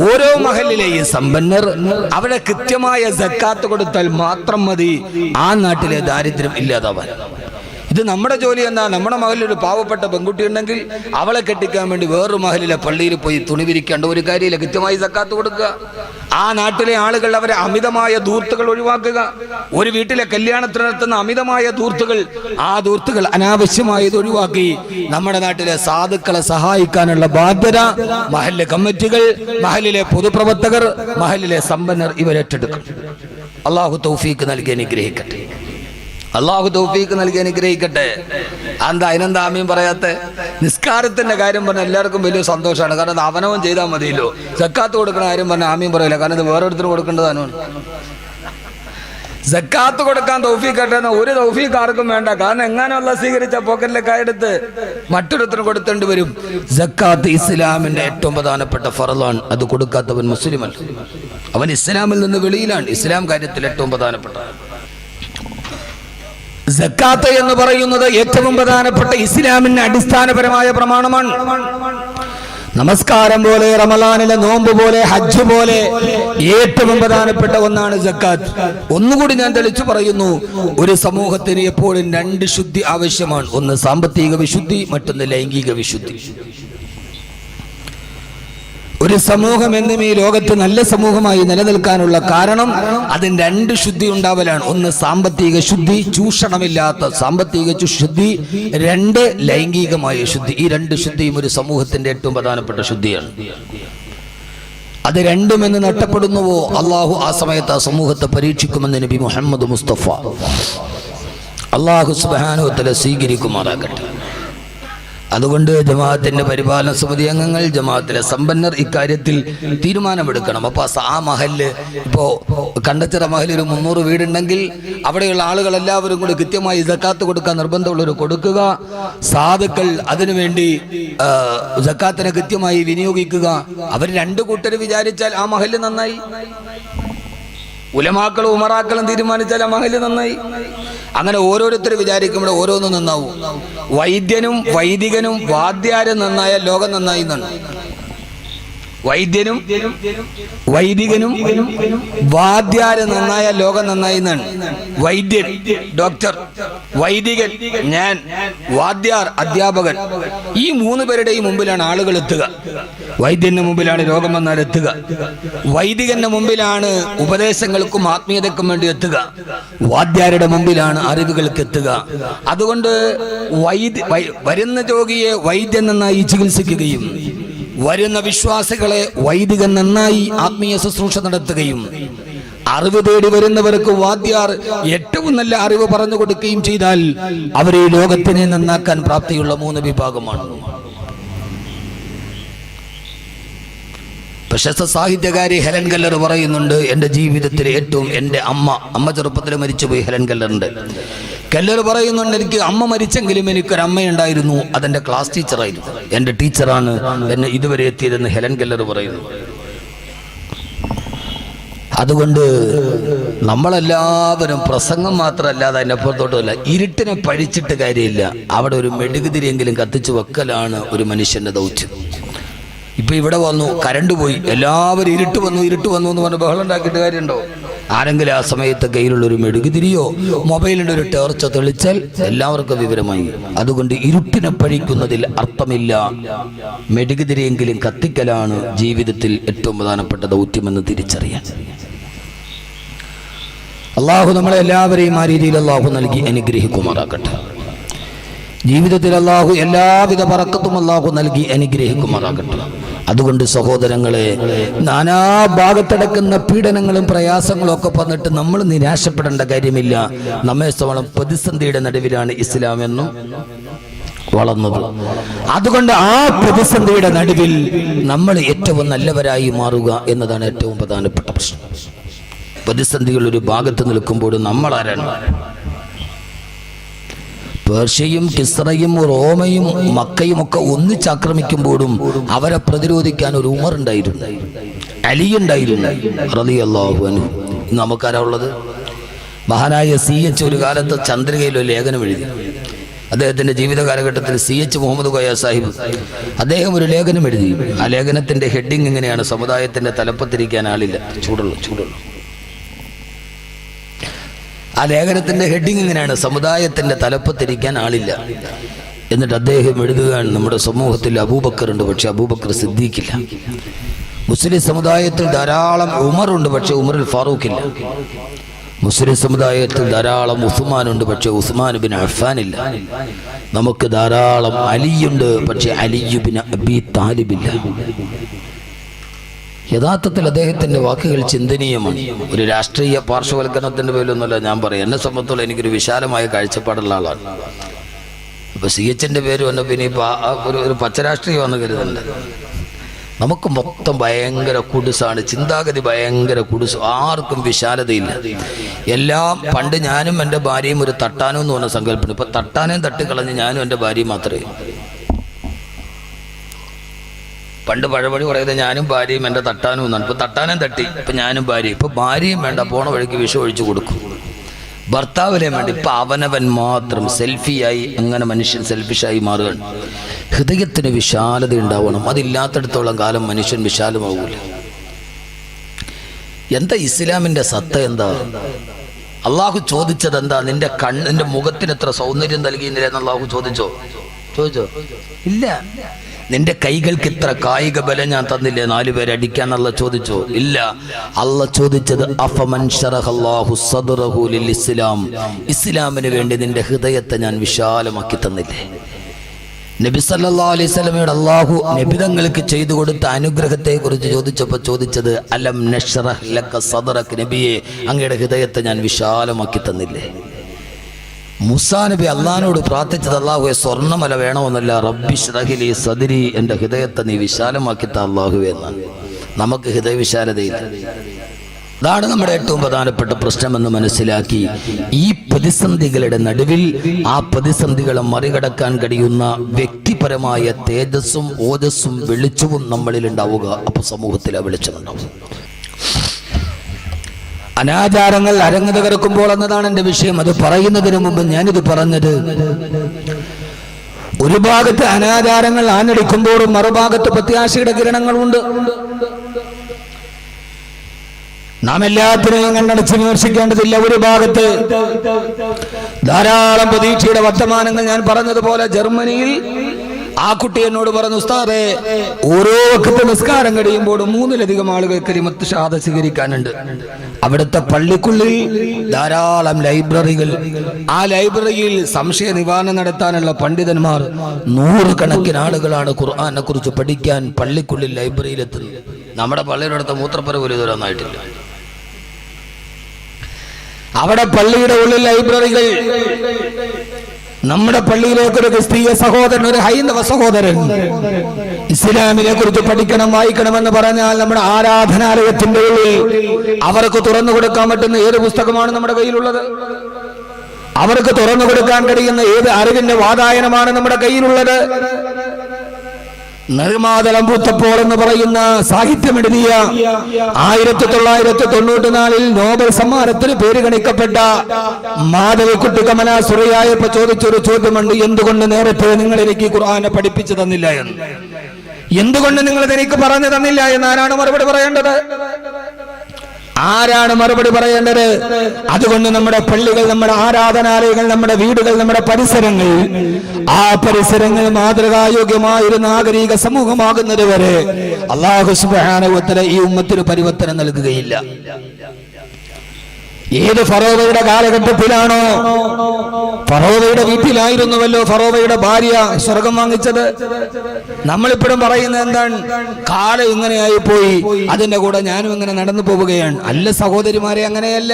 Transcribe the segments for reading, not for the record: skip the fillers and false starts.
ഓരോ മഹലിലെയും സമ്പന്നർ അവിടെ കൃത്യമായ സക്കാത്ത് കൊടുത്താൽ മാത്രം മതി ആ നാട്ടിലെ ദാരിദ്ര്യം ഇല്ലാതാവാൻ. ഇത് നമ്മുടെ ജോലി എന്നാ? നമ്മുടെ മഹലിലൊരു പാവപ്പെട്ട പെൺകുട്ടി ഉണ്ടെങ്കിൽ അവളെ കെട്ടിക്കാൻ വേണ്ടി വേറൊരു മഹലിലെ പള്ളിയിൽ പോയി തുണി വിരിക്കേണ്ട ഒരു കാര്യമില്ല. കൃത്യമായി സക്കാത്ത് കൊടുക്കുക. ആ നാട്ടിലെ ആളുകൾ അവരെ അമിതമായ ധൂർത്തുകൾ ഒഴിവാക്കുക. ഒരു വീട്ടിലെ കല്യാണത്തിന് നടത്തുന്ന അമിതമായ ധൂർത്തുകൾ, ആ ധൂർത്തുകൾ അനാവശ്യമായത് ഒഴിവാക്കി നമ്മുടെ നാട്ടിലെ സാധുക്കളെ സഹായിക്കാനുള്ള ബാധ്യത മഹല്ല് കമ്മിറ്റികൾ, മഹലിലെ പൊതുപ്രവർത്തകർ, മഹലിലെ സമ്പന്നർ ഇവരേറ്റെടുക്കും. അള്ളാഹു തൗഫീക്ക് നൽകി അനുഗ്രഹിക്കട്ടെ. അള്ളാഹു തൗഫീക്ക് നൽകി അനുഗ്രഹിക്കട്ടെ. അതിനെന്താ ആമീൻ പറയാത്ത? നിസ്കാരത്തിന്റെ കാര്യം പറഞ്ഞാൽ എല്ലാവർക്കും വലിയ സന്തോഷമാണ്. കാരണം അത് അവനവൻ ചെയ്താൽ മതിയല്ലോ. സക്കാത്ത് കൊടുക്കുന്ന കാര്യം പറഞ്ഞാൽ ആമീൻ പറയില്ല. കാരണം ഇത് വേറൊരുത്തരും കൊടുക്കേണ്ടതാണ്. സക്കാത്ത് കൊടുക്കാൻ തൗഫീഖ് കിട്ടുന്ന ഒരു തൗഫീഖ് ആർക്കും വേണ്ട. കാരണം എങ്ങാനും അല്ലാഹ് സ്വീകരിച്ച പോക്കറ്റിലേക്ക് എടുത്ത് മറ്റൊരുത്തരും കൊടുത്തേണ്ടി വരും. സക്കാത്ത് ഇസ്ലാമിന്റെ ഏറ്റവും പ്രധാനപ്പെട്ട ഫർളാണ്. അത് കൊടുക്കാത്തവൻ മുസ്ലിമല്ല, അവൻ ഇസ്ലാമിൽ നിന്ന് വെളിയിലാണ്. ഇസ്ലാം കാര്യത്തിൽ ഏറ്റവും പ്രധാനപ്പെട്ട സക്കാത്ത് എന്ന് പറയുന്നത് ഏറ്റവും പ്രധാനപ്പെട്ട ഇസ്ലാമിന്റെ അടിസ്ഥാനപരമായ പ്രമാണമാണ്. നമസ്കാരം പോലെ, റമളാനിലെ നോമ്പ് പോലെ, ഹജ്ജ് പോലെ ഏറ്റവും പ്രധാനപ്പെട്ട ഒന്നാണ് സക്കാത്ത്. ഒന്നുകൂടി ഞാൻ തെളിച്ചു പറയുന്നു, ഒരു സമൂഹത്തിന് എപ്പോഴും രണ്ട് ശുദ്ധി ആവശ്യമാണ്. ഒന്ന് സാമ്പത്തിക വിശുദ്ധി, മറ്റൊന്ന് ലൈംഗിക വിശുദ്ധി. ഒരു സമൂഹം എന്നും ഈ ലോകത്ത് നല്ല സമൂഹമായി നിലനിൽക്കാനുള്ള കാരണം അതിന് രണ്ട് ശുദ്ധി ഉണ്ടാവലാണ്. ഒന്ന് സാമ്പത്തിക ശുദ്ധി, ചൂഷണമില്ലാത്ത സാമ്പത്തിക ശുദ്ധി. രണ്ട് ലൈംഗികമായ ശുദ്ധി. ഈ രണ്ട് ശുദ്ധിയും ഒരു സമൂഹത്തിന്റെ ഏറ്റവും പ്രധാനപ്പെട്ട ശുദ്ധിയാണ്. അത് രണ്ടും എന്ന് നഷ്ടപ്പെടുന്നുവോ അള്ളാഹു ആ സമയത്ത് ആ സമൂഹത്തെ പരീക്ഷിക്കുമെന്ന് നബി മുഹമ്മദ് മുസ്തഫ. അള്ളാഹു സുബ്ഹാനഹു വ തആല സ്വീകരിക്കുമാറാകട്ടെ. അതുകൊണ്ട് ജമാഅത്തിന്റെ പരിപാലന സമിതി അംഗങ്ങൾ, ജമാഅത്തിലെ സമ്പന്നർ ഇക്കാര്യത്തിൽ തീരുമാനമെടുക്കണം. അപ്പോൾ ആ മഹല്, ഇപ്പോൾ കണ്ടച്ചിറ മഹലിൽ ഒരു 300 വീടുണ്ടെങ്കിൽ അവിടെയുള്ള ആളുകൾ എല്ലാവരും കൂടി കൃത്യമായി സക്കാത്ത് കൊടുക്കാൻ നിർബന്ധമുള്ളവർ കൊടുക്കുക. സാധുക്കൾ അതിനുവേണ്ടി സക്കാത്തിനെ കൃത്യമായി വിനിയോഗിക്കുക. അവർ രണ്ടു കൂട്ടർ വിചാരിച്ചാൽ ആ മഹല് നന്നായി. ഉലമാക്കളും ഉമറാക്കളും തീരുമാനിച്ചാൽ ആ മഹല് നന്നായി. അങ്ങനെ ഓരോരുത്തർ വിചാരിക്കുമ്പോൾ ഓരോന്നും നന്നാവും. വൈദ്യനും വൈദികനും വാദ്യാരും നന്നായാൽ ലോകം നന്നായി എന്നാണ്. വൈദ്യനും വൈദികനും വാദ്യാര് നന്നായാൽ ലോകം നന്നായി എന്നാണ്. വൈദ്യൻ ഡോക്ടർ, വൈദികൻ ഞാൻ, വാദ്യാർ അധ്യാപകൻ. ഈ 3 പേരുടെയും മുമ്പിലാണ് ആളുകൾ എത്തുക. വൈദ്യന്റെ മുമ്പിലാണ് രോഗം വന്നാൽ എത്തുക. വൈദികന്റെ മുമ്പിലാണ് ഉപദേശങ്ങൾക്കും ആത്മീയതയ്ക്കും വേണ്ടി എത്തുക. വാദ്യാരുടെ മുമ്പിലാണ് അറിവുകൾക്ക് എത്തുക. അതുകൊണ്ട് വരുന്ന രോഗിയെ വൈദ്യൻ നന്നായി ചികിത്സിക്കുകയും വരുന്ന വിശ്വാസികളെ വൈദികൻ നന്നായി ആത്മീയ ശുശ്രൂഷ നടത്തുകയും അറിവ് തേടി വരുന്നവർക്ക് വാദ്യാർ ഏറ്റവും നല്ല അറിവ് പറഞ്ഞു കൊടുക്കുകയും ചെയ്താൽ അവരെ ലോകത്തിനെ നന്നാക്കാൻ പ്രാപ്തിയുള്ള 3 വിഭാഗമാണ്. പ്രശസ്ത സാഹിത്യകാരി ഹെലൻ കെല്ലർ പറയുന്നുണ്ട്, എൻ്റെ ജീവിതത്തിൽ ഏറ്റവും എൻ്റെ അമ്മ ചെറുപ്പത്തിൽ മരിച്ചുപോയി. ഹെലൻ കെല്ലറിൻ്റെ കെല്ലർ പറയുന്നുണ്ട്, എനിക്ക് അമ്മ മരിച്ചെങ്കിലും എനിക്കൊരമ്മയുണ്ടായിരുന്നു. അതെൻ്റെ ക്ലാസ് ടീച്ചറായിരുന്നു. എൻ്റെ ടീച്ചറാണ് എന്നെ ഇതുവരെ എത്തിയതെന്ന് ഹെലൻ കെല്ലർ പറയുന്നു. അതുകൊണ്ട് നമ്മളെല്ലാവരും പ്രസംഗം മാത്രമല്ലാതെ അതിൻ്റെ അപ്പുറത്തോട്ടുമല്ല, ഇരുട്ടിനെ പഴിച്ചിട്ട് കാര്യമില്ല. അവിടെ ഒരു മെഴുകുതിരിയെങ്കിലും കത്തിച്ചു വെക്കലാണ് ഒരു മനുഷ്യൻ്റെ ദൗത്യം. ഇപ്പൊ ഇവിടെ വന്നു, കരണ്ട് പോയി, എല്ലാവരും ഇരുട്ട് വന്നു എന്ന് പറഞ്ഞ് ബഹളം ഉണ്ടാക്കിയിട്ട് കാര്യമുണ്ടോ? ആരെങ്കിലും ആ സമയത്ത് കയ്യിലുള്ളൊരു മെഴുകുതിരിയോ മൊബൈലിൻ്റെ ഒരു ടോർച്ചോ തെളിച്ചാൽ എല്ലാവർക്കും വിവരമായി. അതുകൊണ്ട് ഇരുട്ടിനെ പഴിക്കുന്നതിൽ അർത്ഥമില്ല. മെഴുകുതിരിയെങ്കിലും കത്തിക്കലാണ് ജീവിതത്തിൽ ഏറ്റവും പ്രധാനപ്പെട്ട ദൗത്യമെന്ന് തിരിച്ചറിയാൻ അള്ളാഹു നമ്മളെ എല്ലാവരെയും ആ രീതിയിൽ അള്ളാഹു നൽകി അനുഗ്രഹിക്കുമാറാകട്ടെ. ജീവിതത്തിൽ അള്ളാഹു എല്ലാവിധ ബറക്കത്തും അള്ളാഹു നൽകി അനുഗ്രഹിക്കുമാറാകട്ടെ. അതുകൊണ്ട് സഹോദരങ്ങളെ, നാനാഭാഗത്തടക്കുന്ന പീഡനങ്ങളും പ്രയാസങ്ങളും ഒക്കെ വന്നിട്ട് നമ്മൾ നിരാശപ്പെടേണ്ട കാര്യമില്ല. നമ്മെ സംബന്ധിച്ച് പ്രതിസന്ധിയുടെ നടുവിലാണ് ഇസ്ലാം എന്നും വളർന്നത്. അതുകൊണ്ട് ആ പ്രതിസന്ധിയുടെ നടുവിൽ നമ്മൾ ഏറ്റവും നല്ലവരായി മാറുക എന്നതാണ് ഏറ്റവും പ്രധാനപ്പെട്ട പ്രശ്നം. പ്രതിസന്ധികൾ ഒരു ഭാഗത്ത് നിൽക്കുമ്പോൾ നമ്മൾ ആരാണ്? പേർഷ്യയും കിസ്രയും റോമയും മക്കയും ഒക്കെ ഒന്നിച്ചാക്രമിക്കുമ്പോഴും അവരെ പ്രതിരോധിക്കാൻ ഒരു ഉമർ ഉണ്ടായിരുന്നു, അലി ഉണ്ടായിരുന്നു റളിയല്ലാഹു അൻഹു. നമുക്കാരാ ഉള്ളത്? മഹാനായ CH ഒരു കാലത്ത് ചന്ദ്രികയിൽ ഒരു ലേഖനം എഴുതി. അദ്ദേഹത്തിൻ്റെ ജീവിത കാലഘട്ടത്തിൽ CH മുഹമ്മദ് കോയ സാഹിബ് അദ്ദേഹം ഒരു ലേഖനം എഴുതി. ആ ലേഖനത്തിൻ്റെ ഹെഡിങ് ഇങ്ങനെയാണ്: സമുദായത്തിൻ്റെ തലപ്പത്തിരിക്കാൻ ആളില്ല. ചൂടുള്ളൂ. ആ ലേഖനത്തിൻ്റെ ഹെഡിങ് ഇങ്ങനെയാണ്: സമുദായത്തിൻ്റെ തലപ്പത്തിരിക്കാൻ ആളില്ല. എന്നിട്ട് അദ്ദേഹം എഴുതുകയാണ്: നമ്മുടെ സമൂഹത്തിൽ അബൂബക്കർ ഉണ്ട്, പക്ഷെ അബൂബക്കർ സിദ്ദീഖില്ല. മുസ്ലിം സമുദായത്തിൽ ധാരാളം ഉമറുണ്ട്, പക്ഷെ ഉമറുൽ ഫാറൂഖില്ല. മുസ്ലിം സമുദായത്തിൽ ധാരാളം ഉസ്മാനുണ്ട്, പക്ഷെ ഉസ്മാൻ ബിൻ അഫ്ഫാനില്ല. നമുക്ക് ധാരാളം അലിയുണ്ട്, പക്ഷെ അലി ബിൻ അബി താലിബില്ല. യഥാർത്ഥത്തിൽ അദ്ദേഹത്തിൻ്റെ വാക്കുകൾ ചിന്തനീയമാണ്. ഒരു രാഷ്ട്രീയ പാർശ്വവൽക്കരണത്തിൻ്റെ പേരിലൊന്നുമല്ല ഞാൻ പറയും. എന്നെ സംബന്ധിച്ചോളം എനിക്കൊരു വിശാലമായ കാഴ്ചപ്പാടുള്ള ആളാണ്. അപ്പോൾ CHൻ്റെ പേര് വന്ന പിന്നെ ഇപ്പോൾ ഒരു പച്ചരാഷ്ട്രീയമാണെന്ന് കരുതുന്നുണ്ട്. നമുക്ക് മൊത്തം ഭയങ്കര കുടുസാണ്, ചിന്താഗതി ഭയങ്കര കുടുസ്, ആർക്കും വിശാലതയില്ല. എല്ലാം പണ്ട് ഞാനും എൻ്റെ ഭാര്യയും ഒരു തട്ടാനും എന്ന് പറഞ്ഞ സങ്കല്പം. ഇപ്പം തട്ടാനും തട്ടിക്കളഞ്ഞ് ഞാനും എൻ്റെ ഭാര്യയും മാത്രമേ. പണ്ട് പഴമൊഴി പറയുന്നത് ഞാനും ഭാര്യയും എൻ്റെ തട്ടാനും എന്നാണ്. ഇപ്പം തട്ടാനും തട്ടി, ഇപ്പം ഞാനും ഭാര്യയും. ഇപ്പം ഭാര്യയും വേണ്ട, പോണ വഴിക്ക് വിഷം ഒഴിച്ചു കൊടുക്കും. ഭർത്താവിനെയും വേണ്ട, ഇപ്പം അവനവൻ മാത്രം സെൽഫിയായി. അങ്ങനെ മനുഷ്യൻ സെൽഫിഷായി മാറുകയാണ്. ഹൃദയത്തിന് വിശാലത ഉണ്ടാവണം. അതില്ലാത്തടത്തോളം കാലം മനുഷ്യൻ വിശാലമാവൂല. എന്താ ഇസ്ലാമിൻ്റെ സത്ത? എന്താ അള്ളാഹു ചോദിച്ചത്? എന്താ നിന്റെ മുഖത്തിന് എത്ര സൗന്ദര്യം നൽകിയെന്ന് അള്ളാഹു ചോദിച്ചോ? ഇല്ല. നിന്റെ കൈകൾക്ക് ഇത്ര കായിക ബലം ഞാൻ തന്നില്ലേ 4 പേരെ അടിക്കാന്നുള്ള ചോദിച്ചോ? ഇല്ല. അള്ളാഹ് ചോദിച്ചത് അഫമൻ ശറഹല്ലാഹു സദ്റഹു ലിൽ ഇസ്ലാം, ഇസ്ലാമിന് വേണ്ടി നിന്റെ ഹൃദയത്തെ ഞാൻ വിശാലമാക്കി തന്നില്ലേ? നബി സല്ലല്ലാഹു അലൈഹി വസല്ലമയോട് അള്ളാഹു നബിതങ്ങൾക്ക് ചെയ്തു കൊടുത്ത അനുഗ്രഹത്തെ കുറിച്ച് ചോദിച്ചപ്പോൾ ചോദിച്ചത് അലം നശ്റഹ് ലക സദ്റക, നബിയെ അങ്ങയുടെ ഹൃദയത്തെ ഞാൻ വിശാലമാക്കി തന്നില്ലേ? മൂസാ നബി അള്ളാഹിനോട് പ്രാർത്ഥിച്ചത് അള്ളാഹുവെ സ്വർണ്ണമല വേണമെന്നല്ല, റബ്ബി ശ്റഹ് ലി സദ്രി, എൻ്റെ ഹൃദയത്തെ നീ വിശാലമാക്കി താ അള്ളാഹുവേ എന്നാണ്. നമുക്ക് ഹൃദയ വിശാലതയില്ല. അതാണ് നമ്മുടെ ഏറ്റവും പ്രധാനപ്പെട്ട പ്രശ്നമെന്ന് മനസ്സിലാക്കി ഈ പ്രതിസന്ധികളുടെ നടുവിൽ ആ പ്രതിസന്ധികളെ മറികടക്കാൻ കഴിയുന്ന വ്യക്തിപരമായ തേജസ്സും ഓജസ്സും വെളിച്ചവും നമ്മളിൽ ഉണ്ടാവുക. അപ്പോൾ സമൂഹത്തിൽ ആ വെളിച്ചമുണ്ടാവും. അനാചാരങ്ങൾ അരങ്ങ് തകർക്കുമ്പോൾ എന്നതാണ് എൻ്റെ വിഷയം. അത് പറയുന്നതിന് മുമ്പ് ഞാനിത് പറഞ്ഞത്, ഒരു ഭാഗത്ത് അനാചാരങ്ങൾ ആഞ്ഞടിക്കുമ്പോഴും മറുഭാഗത്ത് പ്രത്യാശയുടെ കിരണങ്ങളുണ്ട്. നാം എല്ലാത്തിനെയും കണ്ണടച്ച് വിമർശിക്കേണ്ടതില്ല. ഒരു ഭാഗത്ത് ധാരാളം പ്രതീക്ഷയുടെ വർത്തമാനങ്ങൾ. ഞാൻ പറഞ്ഞതുപോലെ ജർമ്മനിയിൽ ആ കുട്ടി എന്നോട് പറഞ്ഞു, ഉസ്താദേ, ഓരോ വഖത്ത് നിസ്കാരം കഴിയുമ്പോഴും 3-ലധികം ആളുകൾ കലിമത്ത് ഷഹാദ സ്വീകരിക്കാനുണ്ട്. അവിടുത്തെ പള്ളിക്കുള്ളിൽ ധാരാളം ലൈബ്രറികൾ. ആ ലൈബ്രറിയിൽ സംശയ നിവാരണം നടത്താനുള്ള പണ്ഡിതന്മാർ 100 കണക്കിന് ആളുകളാണ് ഖുർആനെ കുറിച്ച് പഠിക്കാൻ പള്ളിക്കുള്ളിൽ ലൈബ്രറിയിലെത്തുന്നത്. നമ്മുടെ പള്ളിയുടെ അടുത്ത മൂത്രപ്പുര പോലും ഇതുവരെ ഒന്നായിട്ടില്ല. അവിടെ പള്ളിയുടെ ഉള്ളിൽ ലൈബ്രറികൾ. നമ്മുടെ പള്ളിയിലേക്ക് ഒരു ക്രിസ്തീയ സഹോദരൻ, ഒരു ഹൈന്ദവ സഹോദരൻ ഇസ്ലാമിനെ കുറിച്ച് പഠിക്കണം, വായിക്കണമെന്ന് പറഞ്ഞാൽ നമ്മുടെ ആരാധനാലയത്തിന്റെ ഉള്ളിൽ അവർക്ക് തുറന്നു കൊടുക്കാൻ പറ്റുന്ന ഏത് പുസ്തകമാണ് നമ്മുടെ കയ്യിലുള്ളത്? അവർക്ക് തുറന്നു കൊടുക്കാൻ കഴിയുന്ന ഏത് അറിവിന്റെ വാതായനമാണ് നമ്മുടെ കയ്യിലുള്ളത്? നിർമാതളം പൂത്തപ്പോൾ എന്ന് പറയുന്ന സാഹിത്യമെഴുതിയ 1994 നോബൽ സമ്മാനത്തിന് പേര് ഗണിക്കപ്പെട്ട മാധവിക്കുട്ടി കമല സുറയായപ്പോ ചോദിച്ചൊരു ചോദ്യമുണ്ട്: എന്തുകൊണ്ട് നേരത്തെ നിങ്ങൾ എനിക്ക് ഖുർആനെ പഠിപ്പിച്ചു തന്നില്ല എന്ന്? എന്തുകൊണ്ട് നിങ്ങൾ എനിക്ക് പറഞ്ഞു തന്നില്ല എന്ന് ആരാണ് മറുപടി പറയേണ്ടത്? ആരാണ് മറുപടി പറയേണ്ടത്? അതുകൊണ്ട് നമ്മുടെ പള്ളികൾ, നമ്മുടെ ആരാധനാലയങ്ങൾ, നമ്മുടെ വീടുകൾ, നമ്മുടെ പരിസരങ്ങൾ, ആ പരിസരങ്ങൾ മാതൃകായോഗ്യമായ ഒരു നാഗരിക സമൂഹമാകുന്നത് വരെ അല്ലാഹു സുബ്ഹാനഹു വ തആല ഈ ഉമ്മത്തിന് പരിവർത്തനം നൽകുകയില്ല. ഏത് ഫറോവയുടെ കാലഘട്ടത്തിലാണോ, ഫറോവയുടെ വീട്ടിലായിരുന്നുവല്ലോ ഫറോവയുടെ ഭാര്യ സ്വർഗം വാങ്ങിച്ചത്. നമ്മളിപ്പോഴും പറയുന്നത് എന്താണ്? കാലം ഇങ്ങനെയായി പോയി, അതിന്റെ കൂടെ ഞാനും ഇങ്ങനെ നടന്നു പോവുകയാണ്. അല്ല സഹോദരിമാരെ, അങ്ങനെയല്ല.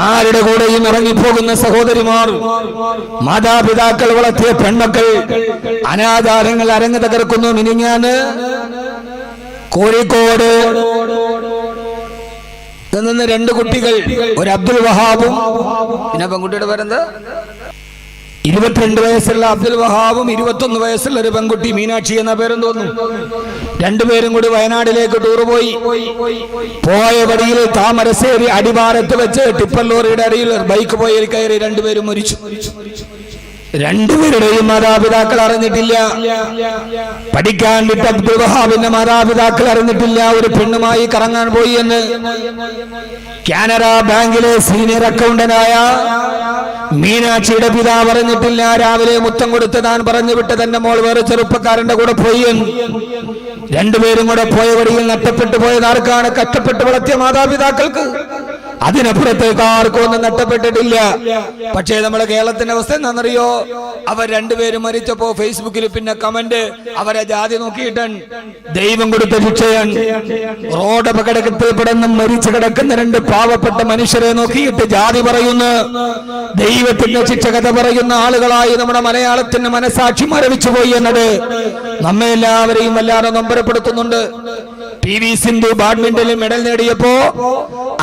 ആരുടെ കൂടെയും ഇറങ്ങിപ്പോകുന്ന സഹോദരിമാർ, മാതാപിതാക്കൾ വളർത്തിയ പെൺമക്കൾ അനാചാരങ്ങൾ അരങ്ങ് തകർക്കുന്നു. മിനിഞ്ഞാന്ന് കോഴിക്കോട് നിന്ന് 2 കുട്ടികൾ, ഒരു അബ്ദുൽ വഹാബും പിന്നെ പെൺകുട്ടിയുടെ പേരെന്താ, 22 വയസ്സുള്ള അബ്ദുൽ വഹാബും 21 വയസ്സുള്ള ഒരു പെൺകുട്ടി മീനാക്ഷി എന്ന പേരും തോന്നുന്നു. രണ്ടുപേരും കൂടി വയനാട്ടിലേക്ക് ടൂർ പോയി. പോയ വഴിയിൽ താമരശ്ശേരി അടിവാരത്ത് വെച്ച് ടിപ്പർ ലോറിയുടെ അടിയിൽ ബൈക്ക് പോയി കയറി രണ്ടുപേരും മരിച്ചു. രണ്ടുപേരുടെയും മാതാപിതാക്കൾ അറിഞ്ഞിട്ടില്ല. പഠിക്കാൻ വിട്ട അബ്ദുൽ വഹാബിന്റെ മാതാപിതാക്കൾ അറിഞ്ഞിട്ടില്ല ഒരു പെണ്ണുമായി കറങ്ങാൻ പോയി എന്ന്. കാനറ ബാങ്കിലെ സീനിയർ അക്കൗണ്ടന്റായ മീനാക്ഷിയുടെ പിതാവ് അറിഞ്ഞിട്ടില്ല. രാവിലെ മുത്തം കൊടുത്ത് താൻ പറഞ്ഞു വിട്ട് തന്റെ മോൾ വേറെ ചെറുപ്പക്കാരന്റെ കൂടെ പോയി എന്ന്. രണ്ടുപേരും കൂടെ പോയ വഴിയിൽ നഷ്ടപ്പെട്ടു പോയത് ആർക്കാണ്? കഷ്ടപ്പെട്ട് വളർത്തിയ മാതാപിതാക്കൾക്ക്. അതിനപ്പുറത്തേക്ക് ആർക്കും ഒന്നും നഷ്ടപ്പെട്ടിട്ടില്ല. പക്ഷേ നമ്മുടെ കേരളത്തിന്റെ അവസ്ഥ എന്താണെന്നറിയോ? അവർ രണ്ടുപേരും മരിച്ചപ്പോ ഫേസ്ബുക്കിൽ പിന്നെ കമന്റ് അവരെ ജാതി നോക്കിയിട്ടാണ്. ദൈവം കൊടുത്ത ശിക്ഷയാണ്. റോഡ് അപകടത്തിൽ പെടുന്ന മരിച്ചു കിടക്കുന്ന രണ്ട് പാവപ്പെട്ട മനുഷ്യരെ നോക്കിയിട്ട് ജാതി പറയുന്നു. ദൈവത്തിന്റെ ശിക്ഷ കഥ പറയുന്ന ആളുകളായി നമ്മുടെ മലയാളത്തിന്റെ മനസാക്ഷി മരവിച്ചു പോയി എന്നത് നമ്മെ എല്ലാവരെയും വല്ലാതെ നൊമ്പരപ്പെടുത്തുന്നുണ്ട്. PV സിന്ധു ബാഡ്മിന്റണിൽ മെഡൽ നേടിയപ്പോ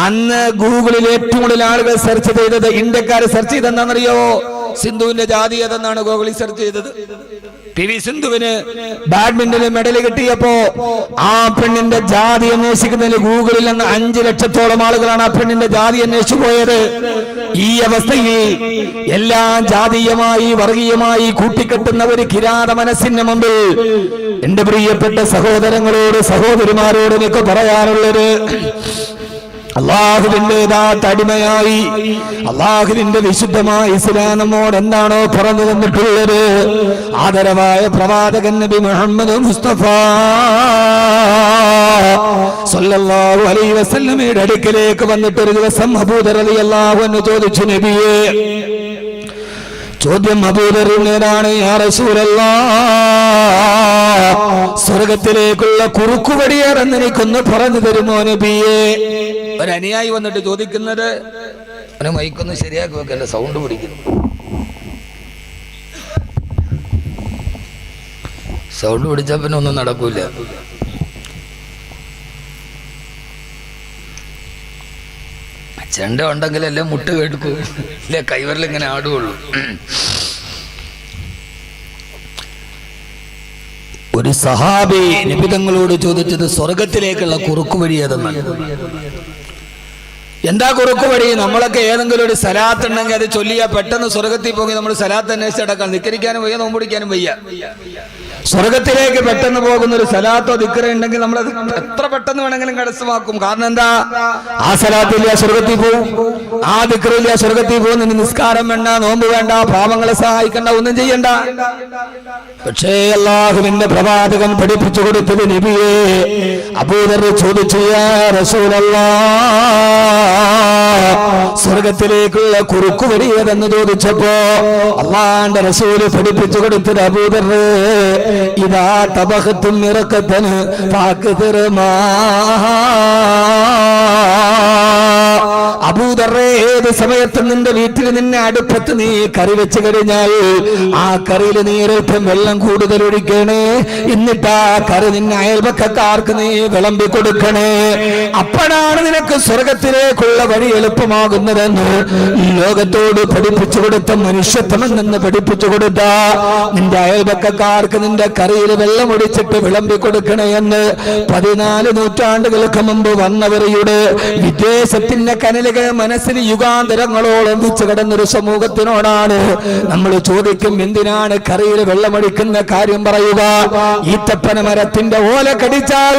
അന്ന് ഗൂഗിളിൽ ഏറ്റവും കൂടുതൽ ആളുകൾ സെർച്ച് ചെയ്തത്, ഇന്ത്യക്കാർ സെർച്ച് ചെയ്തെന്നാണെന്നറിയോ? സിന്ധുവിന്റെ ജാതി ഏതെന്നാണ് ഗൂഗിളിൽ സെർച്ച് ചെയ്തത്. PV സിന്ധുവിന് ബാഡ്മിന്റണിൽ മെഡൽ കിട്ടിയപ്പോ ആ പെണ്ണിന്റെ ജാതി അന്വേഷിക്കുന്നതിൽ ഗൂഗിളിൽ നിന്ന് 5 ലക്ഷത്തോളം ആളുകളാണ് ആ പെണ്ണിന്റെ ജാതി അന്വേഷിച്ചു പോയത്. ഈ അവസ്ഥയിൽ എല്ലാം ജാതീയമായി വർഗീയമായി കൂട്ടിക്കെട്ടുന്ന ഒരു കിരാത മനസ്സിന് മുമ്പിൽ എന്റെ പ്രിയപ്പെട്ട സഹോദരങ്ങളോട് സഹോദരിമാരോട് എനിക്ക് പറയാനുള്ളത്, അള്ളാഹുവിന്റെ അടിമയായി അള്ളാഹുവിന്റെ വിശുദ്ധമായ ഇസ്ലാം നമ്മോട് എന്താണോ പറഞ്ഞു തന്നിട്ടുള്ളത്, ആദരവായ പ്രവാചകൻ നബി മുഹമ്മദ് മുസ്തഫ സല്ലല്ലാഹു അലൈഹി വസല്ലമയുടെ അടുക്കലേക്ക് വന്നിട്ട് ഒരു ദിവസം അബൂ ദർ റളിയല്ലാഹു അൻഹു ചോദിച്ചു, നബിയേ, ചോദ്യം അബൂദറിനാണ്, യാ റസൂലല്ലാഹ്, സ്വർഗത്തിലേക്കുള്ള കുറുക്കുവഴിയേറെന്ന് എനിക്കൊന്ന് പറഞ്ഞു തരുമോ നബിയേ? ഒരു അനുയായി വന്നിട്ട് ചോദിക്കുന്നത്, അവനെ മൈക്കൊന്ന് ശരിയാക്കി വെക്കല്ല, സൗണ്ട് പിടിക്കുന്നു. സൗണ്ട് പിടിച്ചാൽ പിന്നെ ഒന്നും നടക്കൂല. ചെണ്ട ഉണ്ടെങ്കിലല്ലേ മുട്ട് കേൾക്കൂ, ഇല്ലേ കൈവരൽ ഇങ്ങനെ ആടുകയുള്ളൂ. ഒരു സഹാബി നബിതങ്ങളോട് ചോദിച്ചത് സ്വർഗത്തിലേക്കുള്ള കുറുക്കുവഴി ഏതെന്നാണ്. എന്താ കുറുക്കുവഴി? നമ്മളൊക്കെ ഏതെങ്കിലും ഒരു സലാത്ത് ഉണ്ടെങ്കിൽ അത് ചൊല്ലിയാൽ പെട്ടെന്ന് സ്വർഗത്തിൽ പോയി നമ്മൾ സലാത്ത് അന്വേഷിച്ചടക്കാം. നിക്കരിക്കാനും വയ്യ, നോമ്പുടിക്കാനും വയ്യ. സ്വർഗത്തിലേക്ക് പെട്ടെന്ന് പോകുന്ന ഒരു സലാത്തോ ദിക്റോ ഉണ്ടെങ്കിൽ നമ്മളത് എത്ര പെട്ടെന്ന് വേണമെങ്കിലും കരസ്ഥമാക്കും. കാരണം എന്താ? ആ സലാത്തില്ല സ്വർഗത്തിൽ പോവും, ആ ദിക്റില്ല സ്വർഗത്തിൽ പോകും. നിന്റെ നിസ്കാരം വേണ്ട, നോമ്പ് വേണ്ട, പാവങ്ങളെ സഹായിക്കണ്ട, ഒന്നും ചെയ്യണ്ട. പക്ഷേ അല്ലാഹുവിന്റെ പ്രവാചകൻ പഠിപ്പിച്ചു കൊടുത്തത് നബിയേ, അബൂ ദർ ചോദിച്ചു, യാ റസൂലല്ലാഹ്, സ്വർഗത്തിലേക്കുള്ള കുറുക്കുവഴി ഏതെന്ന് ചോദിച്ചപ്പോ അല്ലാഹുവിന്റെ റസൂല് പഠിപ്പിച്ചു കൊടുത്തത്, അബൂ ദർ, ഇതാ തബഖത്തും മിറഖതൻ ഫാക്തിർ മാ. അബൂ ദർ, ഏത് സമയത്തും നിന്റെ വീട്ടിൽ നിന്നെ അടുപ്പത്ത് നീ കറി വെച്ച് കഴിഞ്ഞാൽ ആ കറിയിൽ നീ ഒരൽപ്പം വെള്ളം കൂടുതൽ ഒഴിക്കണേ. എന്നിട്ട് ആ കറി നിന്നെ അയൽപക്കക്കാർക്ക് നീ വിളമ്പി കൊടുക്കണേ. അപ്പോഴാണ് നിനക്ക് സ്വർഗത്തിലേക്കുള്ള വഴി എളുപ്പമാകുന്നതെന്ന് ലോകത്തോട് പഠിപ്പിച്ചു കൊടുത്ത മനുഷ്യത്വമെന്ന് പഠിപ്പിച്ചു കൊടുത്ത നിന്റെ അയൽപക്കക്കാർക്ക് നിന്റെ കറിയിൽ വെള്ളം ഒഴിച്ചിട്ട് വിളമ്പി കൊടുക്കണേ എന്ന് 14 നൂറ്റാണ്ടുകൾക്ക് മുമ്പ് വന്നവരുടെ വിദേശത്തിന്റെ കനലുകൾ മനസ്സിന് യുഗാന്തരങ്ങളോളം വെച്ച് കിടന്നൊരു സമൂഹത്തിനോടാണ് നമ്മൾ ചോദിക്കും, എന്തിനാണ് കറിയിൽ വെള്ളമൊഴിക്കുന്ന കാര്യം പറയുക? ഈത്തപ്പന മരത്തിന്റെ ഓല കടിച്ചാൽ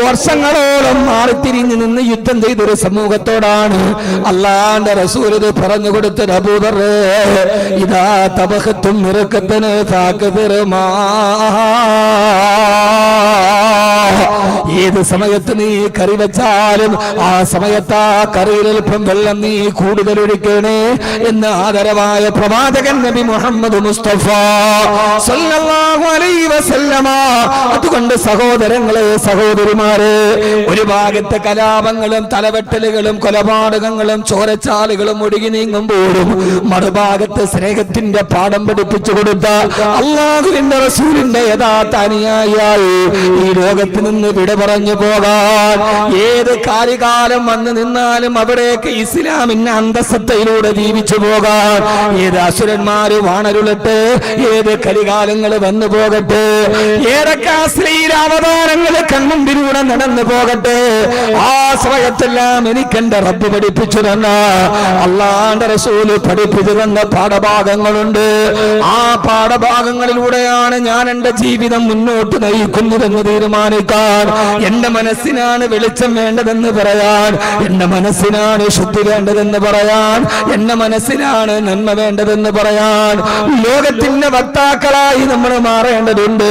വർഷങ്ങളോളം മാറിത്തിരിഞ്ഞു നിന്ന് യുദ്ധം ചെയ്തൊരു സമൂഹത്തോടാണ് അല്ലാഹുവിന്റെ റസൂൽ ഇത് പറഞ്ഞു കൊടുത്തത്. അബൂ ദർ, ഇതാ തബഖത്തും മിറഖതൻ ഫാക്തിർ മാ. ഏത് സമയത്ത് നീ കറി വെച്ചാലും ആ സമയത്ത് ആ കറിയിൽ അല്പം വെള്ളം നീ കൂടുതൽ ഒഴിക്കണേ എന്ന് ആദരവായ പ്രവാചകൻ നബി മുഹമ്മദ് മുസ്തഫ സല്ലല്ലാഹു അലൈഹി വസല്ലമ. അതുകൊണ്ട് സഹോദരങ്ങളെ, സഹോദരിമാരെ, ഒരു ഭാഗത്തെ കലാപങ്ങളും തലവെട്ടലുകളും കൊലപാതകങ്ങളും ചോരച്ചാലുകളും ഒഴുകി നീങ്ങുമ്പോഴും മറുഭാഗത്ത് സ്നേഹത്തിന്റെ പാഠം പഠിപ്പിച്ചു കൊടുത്ത അല്ലാഹുവിന്റെ റസൂലിന്റെ യഥാർത്ഥ അനുയായിയായി ഈ ലോകത്ത് നിന്ന് വിട പറഞ്ഞു പോകാൻ, ഏത് കാര്യകാലം വന്നു നിന്നാലും അവിടേക്ക് ഇസ്ലാമിന്റെ അന്തസത്തയിലൂടെ ജീവിച്ചു പോകാൻ, ഏത് അസുരന്മാര് വാണരുളട്ടെ, ഏത് കലികാലങ്ങൾ വന്നു പോകട്ടെ, ഏതൊക്കെ അശ്ലീല അവതാരങ്ങൾ കൺമുമ്പിലൂടെ നടന്നു പോകട്ടെ, ആ സമയത്തെല്ലാം എനിക്കെന്റെ റബ്ബ് പഠിപ്പിച്ചു തന്ന, അള്ളാന്റെ റസൂല് പഠിപ്പിച്ചു തന്ന പാഠഭാഗങ്ങളുണ്ട്. ആ പാഠഭാഗങ്ങളിലൂടെയാണ് ഞാൻ എന്റെ ജീവിതം മുന്നോട്ട് നയിക്കുന്നതെന്ന് തീരുമാനിക്കാൻ, എന്റെ മനസ്സിനാണ് വെളിച്ചം വേണ്ടതെന്ന് പറയാൻ, എന്റെ മനസ്സിനാണ് ശുദ്ധി വേണ്ടതെന്ന് പറയാൻ, എന്റെ മനസ്സിനാണ് നന്മ വേണ്ടതെന്ന് പറയാൻ ലോകത്തിന്റെ വക്താക്കളായി നമ്മൾ മാറേണ്ടതുണ്ട്.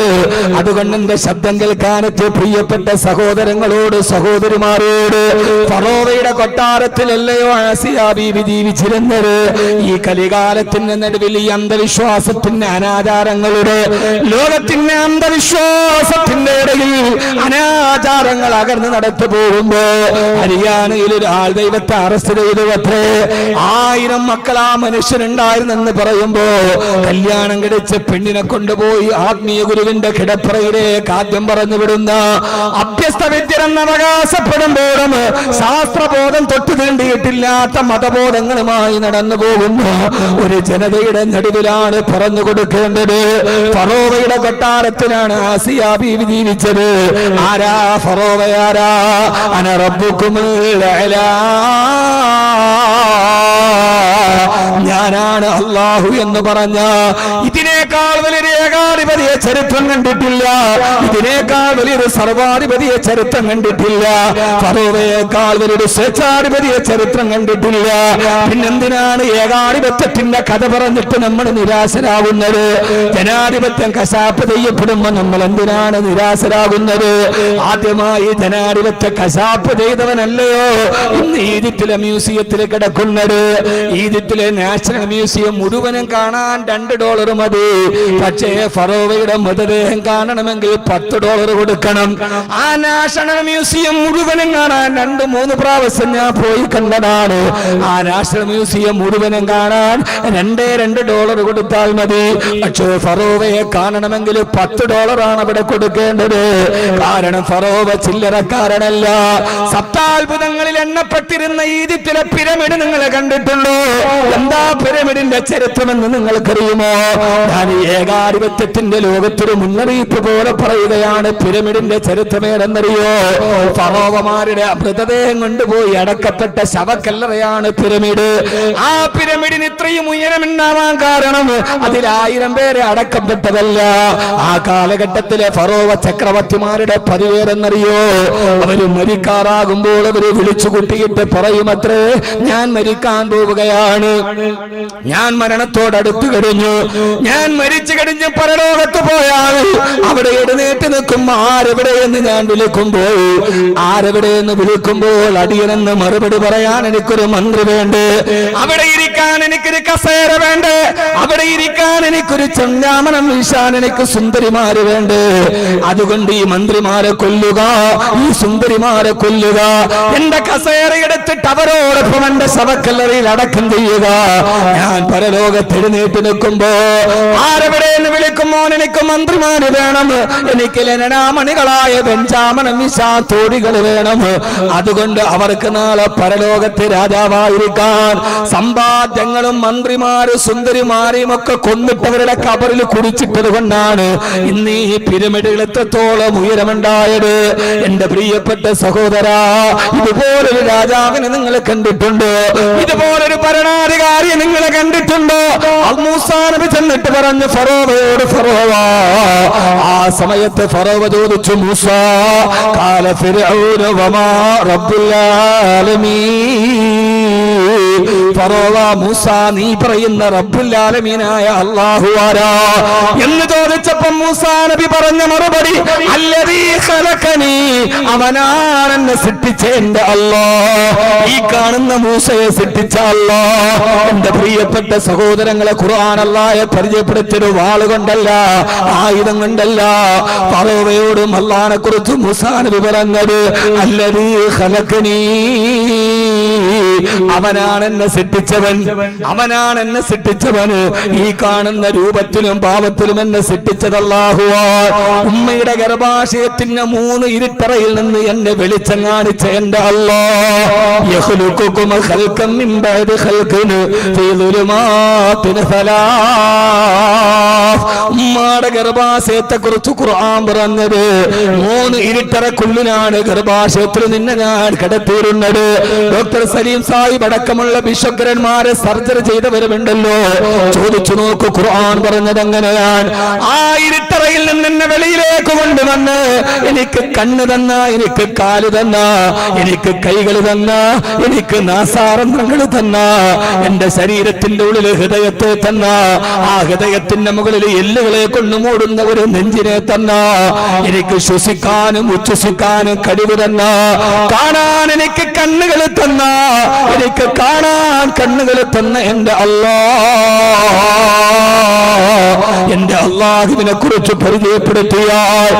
അതുകൊണ്ട് എന്റെ ശബ്ദം കേൾക്കാനെത്തിയ പ്രിയപ്പെട്ട സഹോദരങ്ങളോട്, സഹോദരിമാരോട്, ഫറോവയുടെ കൊട്ടാരത്തിലല്ലയോ ആസിയ ബീവി ജീവിച്ചിരുന്നത്? ഈ കലികാലത്തിന്റെ നടുവിൽ ഈ അന്ധവിശ്വാസത്തിന്റെ അനാചാരങ്ങളുടെ, ലോകത്തിന്റെ അന്ധവിശ്വാസത്തിന്റെ ഇടയിൽ അനാചാരങ്ങൾ അകർന്ന് നടത്തു പോകുമ്പോ ഹരിയാനയിൽ ഒരാൾ ദൈവത്തെ അറസ്റ്റ് ചെയ്തു അത്രേ. 1000 മക്കൾ ആ മനുഷ്യനുണ്ടായിരുന്നെന്ന് പറയുമ്പോ കല്യാണം കഴിച്ച പെണ്ണിനെ കൊണ്ടുപോയി ആത്മീയ ഗുരുവിന്റെ കിടപ്പറയിലേക്ക് ആദ്യം പറഞ്ഞു വിടുന്ന അഭ്യസ്ത വിദ്യരെന്ന് അവകാശപ്പെടുമ്പോഴും ശാസ്ത്രബോധം തൊട്ടു തീണ്ടിയിട്ടില്ലാത്ത മതബോധങ്ങളുമായി നടന്നു പോകുന്ന ഒരു ജനതയുടെ നടുവിലാണ് പറഞ്ഞു കൊടുക്കേണ്ടത്. ഫറോവയുടെ കൊട്ടാരത്തിലാണ് ആസിയ ബീവി ജീവിച്ചത്. ആരാ ഫറോവയാരാ? അന റബ്ബുക്കുമുൽ അലാ, ഞാനാണ് അല്ലാഹു എന്ന് പറഞ്ഞ ഇതിനേക്കാൾ വലിയൊരു ഏകാധിപതിയെ ചരിത്രം കണ്ടിട്ടില്ല, ഇതിനേക്കാൾ വലിയൊരു സർവാധിപതിയെ ചരിത്രം കണ്ടിട്ടില്ല, ഫറോവയേക്കാൾ വലിയൊരു സ്വേച്ഛാധിപതിയെ ചരിത്രം കണ്ടിട്ടില്ല. പിന്നെന്തിനാണ് ഏകാധിപത്യത്തിന്റെ കഥ പറഞ്ഞിട്ട് നമ്മൾ നിരാശരാകുന്നത്? ജനാധിപത്യം കശാപ്പ് ചെയ്യപ്പെടുമ്പോ നമ്മൾ എന്തിനാണ് നിരാശരാകുന്നത്? ആദ്യമായി ജനാധിപത്യ കശാപ്പ് ചെയ്തവനല്ലയോ ഇന്ന് ഈജിപ്തിലെ മ്യൂസിയത്തിൽ കിടക്കുന്നത്? ഈജിപ്തിലെ നാഷണൽ മ്യൂസിയം മുഴുവനും കാണാൻ $2 മതി. പക്ഷേ ഫറോവയുടെ മൃതദേഹം കാണണമെങ്കിൽ $10 കൊടുക്കണം. ആ നാഷണൽ മ്യൂസിയം മുഴുവനും കാണാൻ 2-3 പ്രാവശ്യം ഞാൻ പോയി കണ്ടതാണ്. ആ നാഷണൽ മ്യൂസിയം മുഴുവനും കാണാൻ $2 കൊടുത്താൽ മതി. പക്ഷേ ഫറോവയെ കാണണമെങ്കിൽ $10 അവിടെ കൊടുക്കേണ്ടത്. കാരണം ഫറോവ ചില്ലറക്കാരനല്ല. സപ്താത്ഭുതങ്ങളിൽ എണ്ണപ്പെട്ടിരുന്ന ഈജിപ്തിലെ പിരമിഡ് നിങ്ങൾ കണ്ടിട്ടുണ്ടോ? എന്താ പിരമിഡിന്റെ ചരിത്രമെന്ന് നിങ്ങൾക്കറിയുമോ? ഞാൻ ഏകാധിപത്യത്തിന്റെ ലോകത്തൊരു മുന്നറിയിപ്പ് പോലെ പറയുകയാണ്. പിരമിഡിന്റെ ചരിത്രമേതെന്നറിയോ? ഫറോവമാരുടെ മൃതദേഹം കൊണ്ടുപോയി അടക്കപ്പെട്ട ശവക്കല്ലറയാണ് പിരമിഡ്. ആ പിരമിഡിന് ഇത്രയും ഉയരമുണ്ടാവാൻ കാരണം അതിൽ 1000 പേരെ അടക്കപ്പെട്ടതല്ല. ആ കാലഘട്ടത്തിലെ ഫറോവ ചക്രവർത്തിമാരുടെ പതിവേരെന്നറിയോ? അവര് മരിക്കാറാകുമ്പോൾ അവര് വിളിച്ചു കൂട്ടിയിട്ട് പറയുമത്രേ, ഞാൻ മരിക്കാൻ പോവുകയാണ്, ഞാൻ മരണത്തോടടുത്തു കഴിഞ്ഞു, ഞാൻ മരിച്ചു കഴിഞ്ഞ് പരലോകത്ത് പോയാൽ അവിടെ എഴുന്നേറ്റ് നിൽക്കുമ്പോ ആരെവിടെയെന്ന് ഞാൻ വിളിക്കുമ്പോൾ, ആരെവിടെയെന്ന് വിളിക്കുമ്പോൾ അടിയനെന്ന് മറുപടി പറയാൻ എനിക്കൊരു മന്ത്രി വേണ്ടേ, അവിടെ ഇരിക്കാൻ എനിക്കൊരു കസേര വേണ്ടേ, അവിടെ ഇരിക്കാൻ എനിക്കൊരു ചന്ദാമനം വീശാൻ എനിക്ക് സുന്ദരിമാര് വേണ്ടേ. അതുകൊണ്ട് ഈ മന്ത്രിമാരെ കൊല്ലുക, ഈ സുന്ദരിമാരെ കൊല്ലുക, എന്റെ കസേര എടുത്തിട്ട് അവരോടൊപ്പം എന്റെ ശവക്കല്ലറയിൽ അടക്കം ചെയ്യുക. ഞാൻ പരലോകത്ത് എഴുന്നേറ്റ് നിൽക്കുമ്പോ ആരെവിടെയെന്ന് വിളിക്കുമ്പോൾ എനിക്ക് മന്ത്രിമാര് വേണം, എനിക്ക് ലനനാമണികളായ ബെഞ്ചാമനം വിശാത്തോടികൾ വേണം. അതുകൊണ്ട് അവർക്ക് നാളെ പരലോകത്ത് രാജാവായിരിക്കാൻ സമ്പാദ്യങ്ങളും മന്ത്രിമാരും സുന്ദരിമാരെയും ഒക്കെ കൊന്നിട്ടവരുടെ കബറിൽ കുടിച്ചിട്ടത് കൊണ്ടാണ് ഇന്ന് ഈ പിരമിഡുകൾ എത്രത്തോളം ഉയരമുണ്ടായത്. എന്റെ പ്രിയപ്പെട്ട സഹോദരാ, ഇതുപോലൊരു രാജാവിനെ നിങ്ങൾ കണ്ടിട്ടുണ്ടോ? ഇതുപോലൊരു ഭരണാധികാരിയെ നിങ്ങൾ കണ്ടിട്ടുണ്ടോ? മൂസാ നബി ചെന്നിട്ട് പറഞ്ഞു ഫറോവയോട്, ഫറോവ. ആ സമയത്ത് ഫറോവ ചോദിച്ചു, മൂസാ ഖാല ഫിർഔന വമാ റബ്ബുൽ ആലമീൻ. ഫറോവ, മൂസ നീ പറയുന്ന റബ്ബുൽ ആലമീനായ അല്ലാഹു ആരാ എന്ന് ചോദിച്ചപ്പോൾ മൂസാ നബി പറഞ്ഞ മറുപടി, അല്ലദീ ഖലഖനി, അവനാണ് എന്നെ സൃഷ്ടിച്ച എന്റെ അല്ലാഹ്. ഈ കാണുന്ന മൂസയെ സൃഷ്ടിച്ച അല്ലാഹ്. എന്റെ പ്രിയപ്പെട്ട സഹോദരങ്ങളെ, ഖുർആൻ അല്ലാഹയെ പരിചയപ്പെടുത്തിയൊരു വാളുകൊണ്ടല്ല, ആയുധം കൊണ്ടല്ല. ഫറോവയോടും അല്ലാഹനെ കുറിച്ച് മൂസാ നബി പറഞ്ഞത്, അല്ലദീ ഖലഖനി, അവനാണ് എന്നെ സൃഷ്ടിച്ചവൻ, അവനാണ് എന്നെ സൃഷ്ടിച്ചവന്. ഈ കാണുന്ന രൂപത്തിലും ഭാവത്തിലും എന്നെ സൃഷ്ടിച്ചത് അല്ലാഹുവാണ്. ഉമ്മയുടെ ഗർഭാശയത്തിന്റെ 3 ഇരുട്ടറയിൽ നിന്ന് എന്നെ വെളിച്ചം കാണിച്ച എന്റെ അല്ലാഹ് യഖ്ലുഖുകും ഖൽഖൻ മിൻ ബഅദി ഖൽഖിൻ ഫീ ദുലുമാതിൻ സലാസ്. ഉമ്മയുടെ ഗർഭാശയത്തെ കുറിച്ച് ഖുർആൻ പറഞ്ഞത് 3 ഇരുട്ടറക്കുള്ളിലാണ് ഗർഭാശയത്തിൽ നിന്നെ ഞാൻ കിടത്തിയിരുന്നത്. ഡോക്ടർ സലീം സാഹിബ് അടക്കമുള്ള ബിഷഗ്രന്മാരെ സർജറി ചെയ്തവരുമുണ്ടല്ലോ, ചോദിച്ചു നോക്കൂ ഖുർആൻ പറഞ്ഞത് എങ്ങനെയാണ്. ആ ഇരുട്ടറയിൽ നിന്ന് എന്നെ വെളിയിലേക്ക് കൊണ്ടുവന്ന് എനിക്ക് കണ്ണ് തന്ന, എനിക്ക് കാല് തന്ന, എനിക്ക് കൈകൾ തന്ന, എനിക്ക് നാസാരന്ധ്രങ്ങൾ തന്ന, എന്റെ ശരീരത്തിന്റെ ഉള്ളിൽ ഹൃദയത്തെ തന്ന, ആ ഹൃദയത്തിന്റെ മുകളിൽ എല്ലുകളെ കൊണ്ട് മൂടുന്ന ഒരു നെഞ്ചിനെ തന്ന, എനിക്ക് ശ്വസിക്കാനും ഉച്ഛ്വസിക്കാനും കഴിവ് തന്ന, കാണാൻ എനിക്ക് കണ്ണുകൾ തന്ന, എനിക്ക് കാണാൻ കണ്ണുകൾ തന്ന എന്റെ എന്റെ അല്ലാഹുവിനെ കുറിച്ച് പരിചയപ്പെടുത്തിയാൽ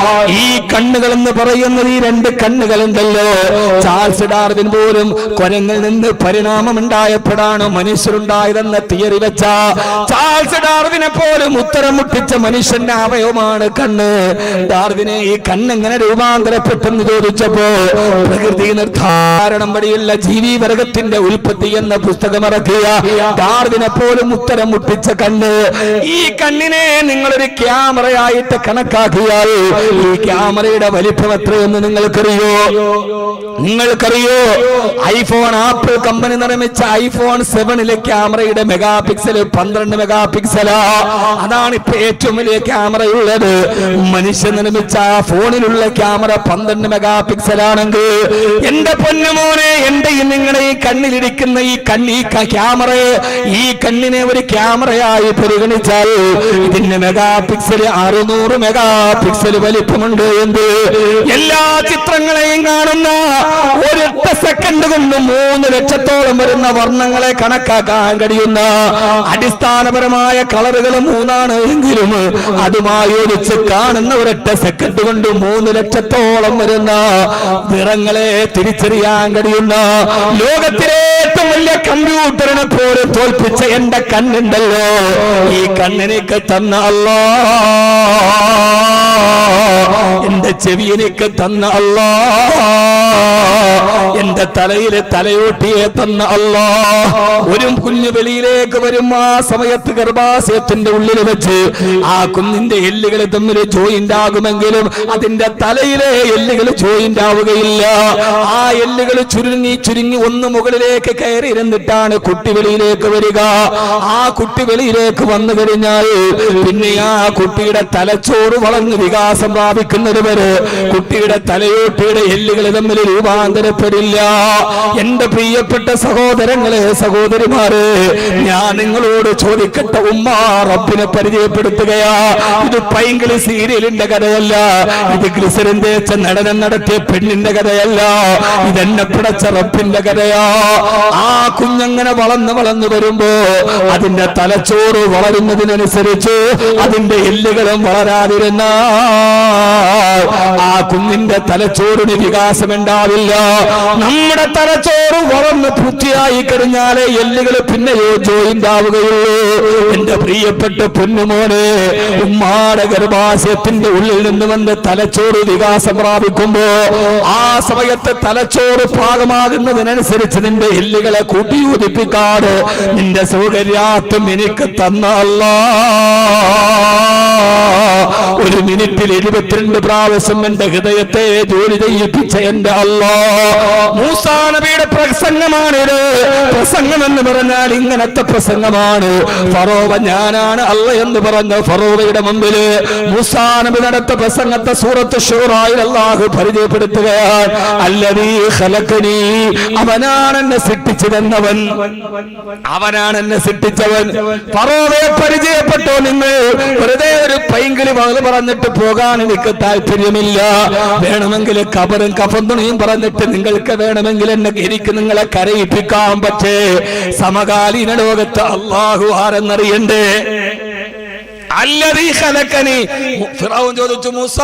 ഈ കണ്ണുകൾ എന്ന് പറയുന്നത് ഈ 2 കണ്ണുകളുണ്ടല്ലോ. ചാൾസ് ഡാർവിൻ പോലും കുരങ്ങിൽ നിന്ന് പരിണാമമുണ്ടായപ്പോഴാണ് മനുഷ്യരുണ്ടായതെന്ന തിയറി വെച്ച ചാൾസ് ഡാർവിനെ പോലും ഉത്തരം മുട്ടിച്ച മനുഷ്യന്റെ അവയവമാണ് കണ്ണ്. ഡാർവിനെ ഈ കണ്ണെങ്ങനെ രൂപാന്തരപ്പെട്ടെന്ന് ചോദിച്ചപ്പോ പ്രകൃതി നിർദ്ധാരണം വഴിയുള്ള ജീവിവർഗത്തിന്റെ ഉൽപ്പത്തി എന്ന പുസ്തകം ഇറക്കിയ ഡാർവിനെ പോലും ഉത്തരം മുട്ടിച്ച കണ്ണ്. ഈ കണ്ണിനെ നിങ്ങളൊരു ക്യാമറയായിട്ട് കണക്കാക്കിയാൽ ഈ ക്യാമറയുടെ വലിപ്പം എത്രയെന്ന് നിങ്ങൾക്കറിയോ? ഐഫോൺ ആപ്പിൾ കമ്പനി നിർമ്മിച്ച ഐഫോൺ 7 ക്യാമറയുടെ മെഗാ പിക്സൽ 12 മെഗാ പിക്സലാ. അതാണ് ഇപ്പൊ ഏറ്റവും വലിയ ക്യാമറയുള്ളത്. മനുഷ്യൻ നിർമ്മിച്ച ഫോണിലുള്ള ക്യാമറ 12 മെഗാ പിക്സലാണെങ്കിൽ എന്റെ പൊന്നുമോനെ, എന്റെ നിങ്ങളുടെ ഈ കണ്ണിലിരിക്കുന്ന ഈ ക്യാമറയെ, ഈ കണ്ണിനെ ഒരു ക്യാമറയായി പരിഗണിച്ചാൽ ഇതിന് മെഗാ പിക്സൽ 600 മെഗാ പിക്സൽ വലിപ്പമുണ്ട്. എന്ത് എല്ലാ ചിത്രങ്ങളെയും കാണുന്ന ഒരൊറ്റ സെക്കൻഡ് കൊണ്ട് 3 ലക്ഷത്തോളം വരുന്ന വർണ്ണങ്ങളെ കണക്കാക്കാൻ കഴിയുന്ന അടിസ്ഥാനപരമായ കളറുകൾ 3 എങ്കിലും അതുമായി ഒരിച്ച് കാണുന്ന ഒരൊറ്റ സെക്കൻഡ് കൊണ്ട് 3 ലക്ഷത്തോളം വരുന്ന നിറങ്ങളെ തിരിച്ചറിയാൻ കഴിയുന്ന ലോകത്തിലെ ഏറ്റവും വലിയ കമ്പ്യൂട്ടറിനെ പോലെ തോൽപ്പിച്ച എന്റെ കണ്ണുണ്ടല്ലോ, ഈ കണ്ണിനേക്ക് തന്ന അല്ലാഹ്, എന്റെ ചെവിയനേക്ക് തന്ന അല്ലാഹ്, എന്റെ തലയിലെ തലയോട്ടിയെ തന്ന അല്ലാഹ്. ഒരു കുഞ്ഞു വെളിയിലേക്ക് വരും, ആ സമയത്ത് ഗർഭാശയത്തിന്റെ ഉള്ളിൽ വെച്ച് ആ കുഞ്ഞിന്റെ എല്ലുകൾ തമ്മിൽ ജോയിന്റ് ആകുമെങ്കിലും അതിന്റെ തലയിലെ എല്ലുകൾ ജോയിന്റ് ആവുകയില്ല. ആ എല്ലുകൾ ചുരുങ്ങി ചുരുങ്ങി ഒന്ന് മുകളിലേക്ക് കയറി ഇരുന്നിട്ടാണ് കുട്ടി വെളിയിലേക്ക് വരിക. ആ കുട്ടി വെളിയിലേക്ക് വന്നു കഴിഞ്ഞാൽ പിന്നെ ആ കുട്ടിയുടെ തലച്ചോറ് വളർന്ന് വികാസം പ്രാപിക്കുന്നത് വരെ കുട്ടിയുടെ തലയോട്ടിയുടെ എല്ലുകൾ തമ്മിൽ രൂപാന്തരപ്പെടില്ല. എന്റെ പ്രിയപ്പെട്ട സഹോദരങ്ങളെ, സഹോദരിമാരെ, ഞാൻ നിങ്ങളോട് ചോദിക്കട്ടെ, ഉമ്മ റബ്ബിനെ പരിചയപ്പെടുത്തുകയാ. ഇത് പൈങ്കിളി സീരിയലിന്റെ കഥയല്ല, ഇത് ഗ്ലിസറിൻ തേച്ച നടനം നടത്തിയ പെണ്ണിന്റെ കഥയല്ല, ഇതെന്നെ പിടച്ച റബ്ബിന്റെ കഥയാ. ആ കുഞ്ഞങ്ങനെ വളർന്നു വരുമ്പോ അതിന്റെ തലച്ചോറ് വളരുന്നതിനനുസരിച്ച് അതിന്റെ എല്ലുകളും വളരാതിരുന്ന ആ കുഞ്ഞിന്റെ തലച്ചോറിന് വികാസം ഉണ്ടാവില്ല. നമ്മുടെ തലച്ചോറ് വളർന്ന് പൂർത്തിയായി കഴിഞ്ഞാലേ എല്ലുകൾ പിന്നെയോ ജോയിന്റ് ആവുകയുള്ളൂ. എന്റെ പ്രിയപ്പെട്ട പൊന്നുമോനെ, ഉമ്മാടെ ഗർഭാശയത്തിന്റെ ഉള്ളിൽ നിന്ന് വന്ന് തലച്ചോറ് വികാസം പ്രാപിക്കുമ്പോ ആ സമയത്ത് തലച്ചോറ് പാകമാകുന്നതിനനുസരിച്ച് നിന്റെ എല്ലുകളെ കൂട്ടിയോജിപ്പിക്കാട് നിന്റെ സൗകര്യാർത്ഥം എനിക്ക് തന്ന അല്ലാഹ് ഒരു മിനിറ്റിൽ 72 പ്രാവശ്യം എന്റെ ഹൃദയത്തെ ജോലി ചെയ്യിപ്പിച്ച എന്റെ അല്ലാഹ്. മൂസാ നബിയുടെ പ്രസംഗമാണിത്. പ്രസംഗം എന്ന് പറഞ്ഞാൽ ഇങ്ങനത്തെ പ്രസംഗമാണ്. ഫറോവ ഞാനാണ് അല്ല എന്ന് പറഞ്ഞ ഫറോവയുടെ മുമ്പിൽ മൂസാ നബി നടത്ത പ്രസംഗത്തെ സൂറത്ത് ശൂറായിൽ അല്ലാഹു പരിചയപ്പെടുത്തുകയാണ്. അല്ലദീ ഖലഖനി, അവനാണ് എന്നെ സൃഷ്ടിച്ചതെന്നവൻ, അവനാണ് എന്നെ സൃഷ്ടിച്ചവൻ. ഫറോവയെ പരിചയപ്പെട്ടോ നിങ്ങൾ? വെറുതെ ഒരു പൈങ്കിളി പറഞ്ഞിട്ട് പോകാൻ എനിക്ക് താല്പര്യമില്ല. വേണമെങ്കിൽ കബറും കഫന്തുണിയും പറഞ്ഞിട്ട് നിങ്ങൾക്ക് വേണമെങ്കിൽ എനിക്ക് നിങ്ങളെ കരയിപ്പിക്കാം. പക്ഷേ സമകാലീന ലോകത്ത് അല്ലാഹു ആരെന്നറിയണ്ടേ? അല്ലദീ ഖലഖനി. ഫിറഔൻ ചോദിച്ചു, മൂസ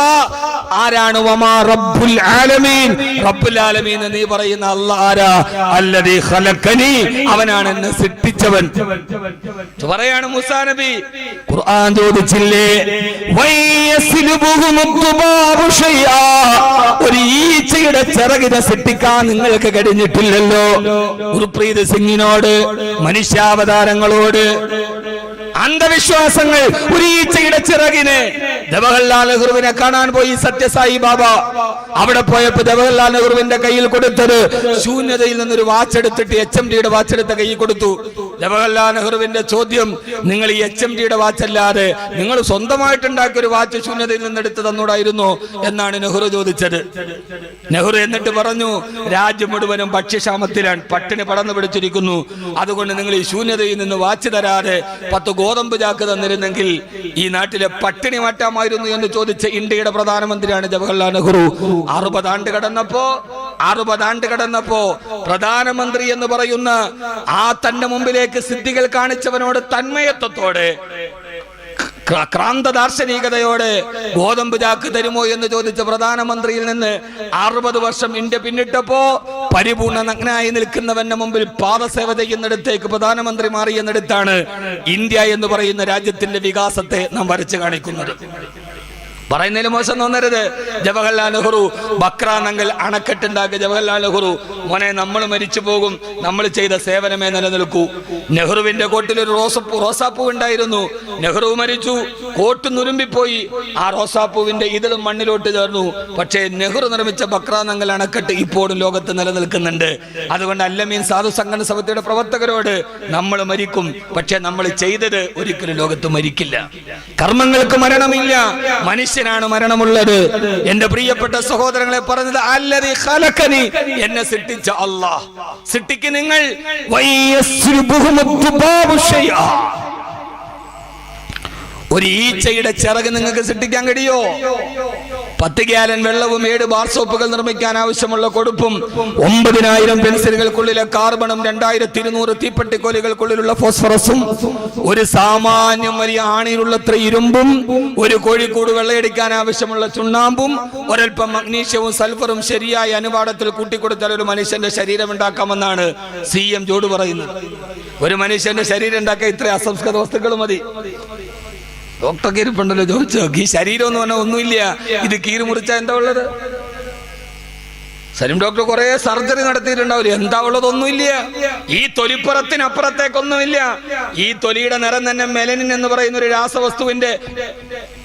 ആരാണ്? വമാ റബ്ബുൽ ആലമീൻ. റബ്ബുൽ ആലമീൻ എന്ന് നീ പറയുന്ന അല്ലാഹ് ആരാ? അല്ലദീ ഖലഖനി, അവനാണ് എന്നെ സൃഷ്ടിച്ചവൻ പറയാണ് മൂസാ നബി. ഖുർആൻ ചോദിച്ചില്ലേ, ഒരു ഈച്ചയുടെ ചിറകിനെ സൃഷ്ടിക്കാൻ നിങ്ങൾക്ക് കഴിഞ്ഞിട്ടില്ലല്ലോ. ഗുർപ്രീത് സിംഗിനോട്, മനുഷ്യാവതാരങ്ങളോട് അന്ധവിശ്വാസങ്ങൾ, ഒരു ഈച്ചയുടെ ചിറകിന്. ജവഹർലാൽ നെഹ്റുവിനെ കാണാൻ പോയി സത്യസായി ബാബ. അവിടെ പോയപ്പോ ജവഹർലാൽ നെഹ്റുവിന്റെ കയ്യിൽ കൊടുത്തത് ശൂന്യതയിൽ നിന്നൊരു വാച്ച് എടുത്തിട്ട് HMDയുടെ വാച്ച് എടുത്ത കയ്യിൽ കൊടുത്തു. ജവഹർലാൽ നെഹ്റുവിന്റെ ചോദ്യം, നിങ്ങൾ ഈ HMDയുടെ വാച്ച് അല്ലാതെ നിങ്ങൾ സ്വന്തമായിട്ടുണ്ടാക്കിയ ഒരു വാച്ച് ശൂന്യതയിൽ നിന്ന് എടുത്ത് തന്നൂടായിരുന്നു എന്നാണ് നെഹ്റു ചോദിച്ചത്. നെഹ്റു എന്നിട്ട് പറഞ്ഞു, രാജ്യം മുഴുവനും ഭക്ഷ്യക്ഷാമത്തിലാണ്, പട്ടിണി പടർന്നു പിടിച്ചിരിക്കുന്നു. അതുകൊണ്ട് നിങ്ങൾ ഈ ശൂന്യതയിൽ നിന്ന് വാച്ച് തരാതെ 10 ഗോതമ്പ് ചാക്ക് തന്നിരുന്നെങ്കിൽ ഈ നാട്ടിലെ പട്ടിണി മാറ്റാമായിരുന്നു എന്ന് ചോദിച്ച ഇന്ത്യയുടെ പ്രധാനമന്ത്രിയാണ് ജവഹർലാൽ നെഹ്റു. 60 ആണ്ട് കടന്നപ്പോ പ്രധാനമന്ത്രി എന്ന് പറയുന്ന ആ തന്റെ മുമ്പിലേക്ക് സിദ്ധികൾ കാണിച്ചവനോട് തന്മയത്വത്തോടെ, ക്രാന്ത ദാർശനികതയോടെ ഗോതമ്പ് ചാക്ക് തരുമോ എന്ന് ചോദിച്ച പ്രധാനമന്ത്രിയിൽ നിന്ന് 60 വർഷം ഇന്ത്യ പിന്നിട്ടപ്പോ പരിപൂർണ നഗ്നായി നിൽക്കുന്നവന്റെ മുമ്പിൽ പാദസേവ ചെയ്യുന്നിടത്തേക്ക് പ്രധാനമന്ത്രി മാറിയെന്നിടത്താണ് ഇന്ത്യ എന്ന് പറയുന്ന രാജ്യത്തിന്റെ വികാസത്തെ നാം വരച്ചു കാണിക്കുന്നത്. പറയുന്നതിൽ മോശം തോന്നരുത്. ജവഹർലാൽ നെഹ്റു ബക്രാനങ്കൽ അണക്കെട്ടുണ്ടാക്കിയ ജവഹർലാൽ നെഹ്റു, മോനെ നമ്മൾ മരിച്ചു പോകും, നമ്മൾ ചെയ്ത സേവനമേ നിലനിൽക്കൂ. നെഹ്റുവിന്റെ കോട്ടിൽ ഒരു റോസാപ്പൂ ഉണ്ടായിരുന്നു. നെഹ്റു മരിച്ചു, കോട്ട് നുരുമ്പിപ്പോയി, ആ റോസാപ്പൂവിന്റെ ഇതളും മണ്ണിലോട്ട് ചേർന്നു. പക്ഷേ നെഹ്റു നിർമ്മിച്ച ബക്രാനങ്കൽ അണക്കെട്ട് ഇപ്പോഴും ലോകത്ത് നിലനിൽക്കുന്നുണ്ട്. അതുകൊണ്ട് അല്ലമീൻ സാധു സംഘടന സമിതിയുടെ പ്രവർത്തകരോട്, നമ്മൾ മരിക്കും, പക്ഷെ നമ്മൾ ചെയ്തത് ഒരിക്കലും ലോകത്ത് മരിക്കില്ല. കർമ്മങ്ങൾക്ക് മരണമില്ല, മനുഷ്യനാണ് മരണമുള്ളത്. എന്റെ പ്രിയപ്പെട്ട സഹോദരങ്ങളെ പറഞ്ഞത്, അല്ലദീ ഖലഖനി, എന്നെ സൃഷ്ടിച്ച അല്ലാഹ്. സൃഷ്ടിക്ക് നിങ്ങൾ ഒരു ഈച്ചയുടെ ചിറക് നിങ്ങൾക്ക് സൃഷ്ടിക്കാൻ കഴിയോ? 10 ഗാലൻ വെള്ളവും 7 ബാർ സോപ്പുകൾ നിർമ്മിക്കാൻ ആവശ്യമുള്ള കൊടുപ്പും 9000 പെൻസിലുകൾക്കുള്ളിലെ കാർബണും 2200 തീപ്പെട്ടിക്കോലുകൾക്കുള്ളിലുള്ള ഫോസ്ഫറസും ഒരു സാമാന്യം വലിയ ആണിയിലുള്ളത്ര ഇരുമ്പും ഒരു കോഴിക്കൂട് വെള്ളയടിക്കാൻ ആവശ്യമുള്ള ചുണ്ണാമ്പും ഒരൽപ്പം മഗ്നീഷ്യവും സൾഫറും ശരിയായ അനുപാതത്തിൽ കൂട്ടിക്കൊടുത്താൽ ഒരു മനുഷ്യന്റെ ശരീരം ഉണ്ടാക്കാമെന്നാണ് CM ജോഡ് പറയുന്നത്. ഒരു മനുഷ്യന്റെ ശരീരം ഉണ്ടാക്കാൻ ഇത്ര അസംസ്കൃത വസ്തുക്കൾ മതി. ഡോക്ടർ കീരിപ്പുണ്ടല്ലോ, ചോദിച്ചോ, ഈ ശരീരം എന്ന് പറഞ്ഞാൽ ഒന്നുമില്ല, ഇത് കീറി മുറിച്ചാൽ എന്താ ഉള്ളത്? സലിം ഡോക്ടർ കുറെ സർജറി നടത്തിയിട്ടുണ്ടാവില്ല, എന്താ ഉള്ളത്? ഒന്നുമില്ല. ഈ തൊലിപ്പുറത്തിനപ്പുറത്തേക്കൊന്നുമില്ല. ഈ തൊലിയുടെ നിറം തന്നെ മെലനിൻ എന്ന് പറയുന്ന ഒരു രാസവസ്തുവിന്റെ